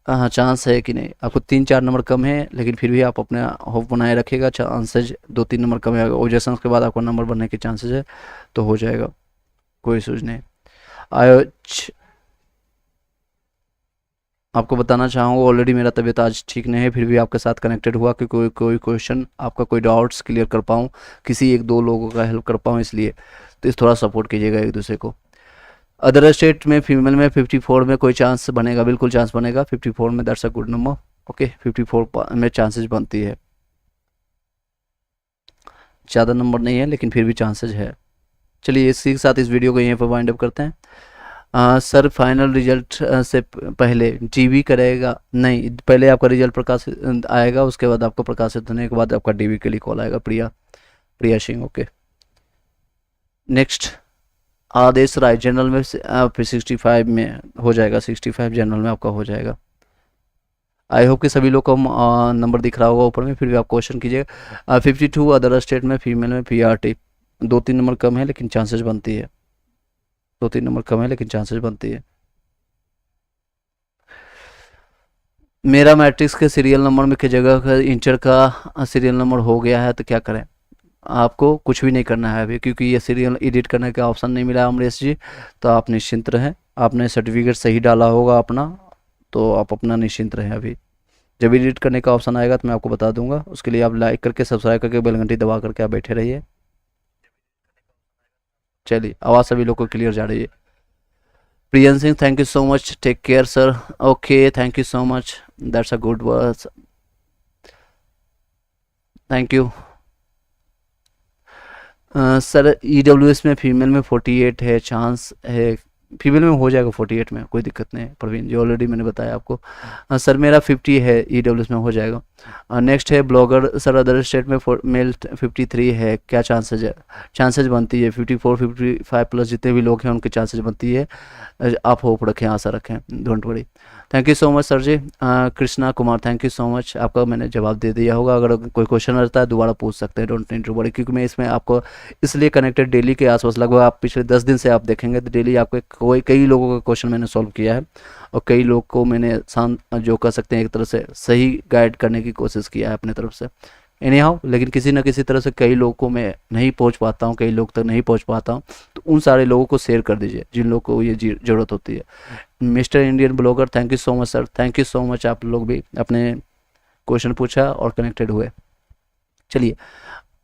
हाँ चांस है कि नहीं? आपको 3-4 नंबर कम है, लेकिन फिर भी आप अपने होप बनाए रखिएगा। चांसेज 2-3 नंबर कम है, ओजेशन के बाद आपको नंबर बनने के चांसेस है, तो हो जाएगा, कोई सूझ नहीं। आपको बताना चाहूँगा ऑलरेडी मेरा तबीयत आज ठीक नहीं है, फिर भी आपके साथ कनेक्टेड हुआ कि कोई क्वेश्चन आपका, कोई डाउट्स क्लियर कर पाऊँ, किसी 1-2 लोगों का हेल्प कर पाऊँ, इसलिए तो इस थोड़ा सपोर्ट कीजिएगा एक दूसरे को। अदर स्टेट में फीमेल में 54 में कोई चांस बनेगा? बिल्कुल चांस बनेगा 54 में, that's a good number. Okay 54 में चांसेस बनती है, ज़्यादा नंबर नहीं है लेकिन फिर भी चांसेस है। चलिए इसी के साथ इस वीडियो को यहीं पर वाइंड अप करते हैं। सर फाइनल रिजल्ट से पहले डीवी करेगा? नहीं, पहले आपका रिजल्ट प्रकाशित आएगा, उसके बाद आपको प्रकाशित होने के बाद आपका डीवी के लिए कॉल आएगा। प्रिया सिंह, ओके। नेक्स्ट, आदेश राय, जनरल में फिर 65 में हो जाएगा, 65 जनरल में आपका हो जाएगा। आई होप कि सभी लोग को नंबर दिख रहा होगा ऊपर में, फिर भी आप क्वेश्चन कीजिएगा। 52 अदर स्टेट में फीमेल में PRT 2-3 नंबर कम है लेकिन चांसेस बनती है, 2-3 नंबर कम है लेकिन चांसेस बनती है। मेरा मैट्रिक्स के सीरियल नंबर में की जगह इंटर का सीरियल नंबर हो गया है तो क्या करें? आपको कुछ भी नहीं करना है अभी, क्योंकि ये सीरियल एडिट करने का ऑप्शन नहीं मिला अमरीश जी, तो आप निश्चिंत रहें। आपने सर्टिफिकेट सही डाला होगा अपना, तो आप अपना निश्चिंत रहें। अभी जब एडिट करने का ऑप्शन आएगा तो मैं आपको बता दूंगा, उसके लिए आप लाइक करके सब्सक्राइब करके बेल घंटी दबा करके आप बैठे रहिए। चलिए, आवाज़ सभी लोग को क्लियर जा रही है। Priyan Singh, thank you so much, take care sir. Okay, thank you so much, that's a good word, thank you. Sir EWS में फीमेल में 48 है, चांस है, फीमेल में हो जाएगा 48 में, कोई दिक्कत नहीं है प्रवीण जी, ऑलरेडी मैंने बताया आपको। सर मेरा 50 है, EWS में हो जाएगा। नेक्स्ट है ब्लॉगर, सर अदर स्टेट में मेल 53 है, क्या चांसेज है? चांसेज बनती है 54 55 प्लस जितने भी लोग हैं उनके चांसेज बनती है। आप होप रखें, आशा रखें, don't worry. Thank you so much sir ji. Krishna Kumar, thank you so much, आपका मैंने जवाब दे दिया होगा। अगर कोई क्वेश्चन रहता है दोबारा पूछ सकते हैं, डोंट नीड टू वरी, क्योंकि मैं इसमें आपको इसलिए कनेक्टेड डेली के आसपास, लगभग आप पिछले 10 दिन से आप देखेंगे तो डेली आपको कई लोगों का क्वेश्चन मैंने सॉल्व किया है, और कई लोग को मैंने जो कह सकते हैं एक तरह से सही गाइड करने की कोशिश किया है अपने तरफ से। एनी हाउ, लेकिन किसी न किसी तरह से कई लोगों को मैं नहीं पहुंच पाता हूं, कई लोग तक नहीं पहुंच पाता हूं, तो उन सारे लोगों को शेयर कर दीजिए जिन लोगों को ये ज़रूरत होती है। Mister Indian blogger, thank you so much sir, thank you so much, आप लोग भी अपने क्वेश्चन पूछा और कनेक्टेड हुए। चलिए,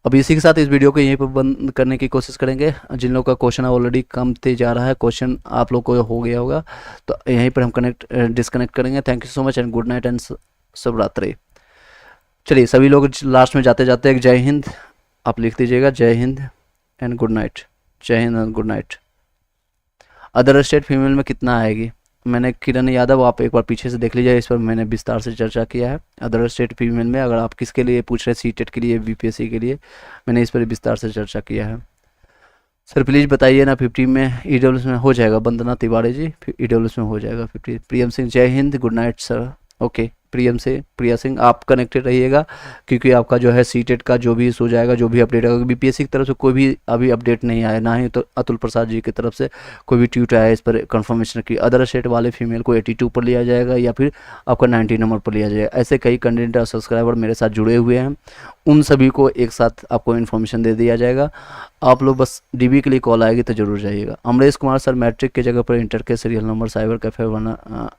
अब इसी के साथ इस वीडियो को यहीं पर बंद करने की कोशिश करेंगे। जिन लोगों का क्वेश्चन ऑलरेडी कमते जा रहा है, क्वेश्चन आप लोग को हो गया होगा, तो यहीं पर हम डिस्कनेक्ट करेंगे। Thank you so much and good night and शुभ रात्रि। चलिए, सभी लोग लास्ट में जाते जाते एक जय हिंद आप लिख दीजिएगा, जय हिंद एंड गुड नाइट, जय Hind and good night. Other state female में कितना आएगी? मैंने किरण यादव, आप एक बार पीछे से देख लीजिए, इस पर मैंने विस्तार से चर्चा किया है। अदर स्टेट फीमेल में अगर आप किसके लिए पूछ रहे हैं, सीटेट के लिए, BPSC के लिए, मैंने इस पर विस्तार से चर्चा किया है। सर प्लीज़ बताइए ना, 50 में EWS में हो जाएगा? वंदना तिवारी जी, EWS में हो जाएगा 50। प्रियम सिंह, जय Hind, good night sir. Okay, Priya Singh आप कनेक्टेड रहिएगा, क्योंकि आपका जो है सीटेट का जो भी इशू जाएगा, जो भी अपडेट आएगा, BPSC की तरफ से कोई भी अभी अपडेट नहीं आया, ना ही तो अतुल प्रसाद जी की तरफ से कोई भी ट्वीट आया इस पर कंफर्मेशन की। अदर स्टेट वाले फीमेल को 82 पर लिया जाएगा या फिर आपका 90 नंबर पर लिया जाएगा। ऐसे कई कंटेंट और सब्सक्राइबर मेरे साथ जुड़े हुए हैं, उन सभी को एक साथ आपको इन्फॉर्मेशन दे दिया जाएगा। आप लोग बस DB के लिए कॉल आएगी तो जरूर जाइएगा। अमरीश कुमार, सर मैट्रिक की जगह पर इंटर के सीरियल नंबर साइबर कैफे बना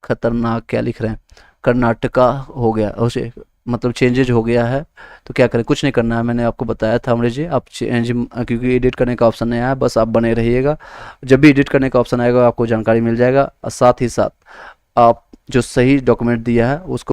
खतरनाक, क्या लिख रहे हैं, कर्नाटका हो गया, उसे मतलब चेंजेज हो गया है, तो क्या करें? कुछ नहीं करना है, मैंने आपको बताया था अमरीश जी, आप चेंज, क्योंकि एडिट करने का ऑप्शन नहीं आया, बस आप बने रहिएगा, जब भी एडिट करने का ऑप्शन आएगा आपको जानकारी मिल जाएगा। और साथ ही साथ आप जो सही डॉक्यूमेंट दिया है उसको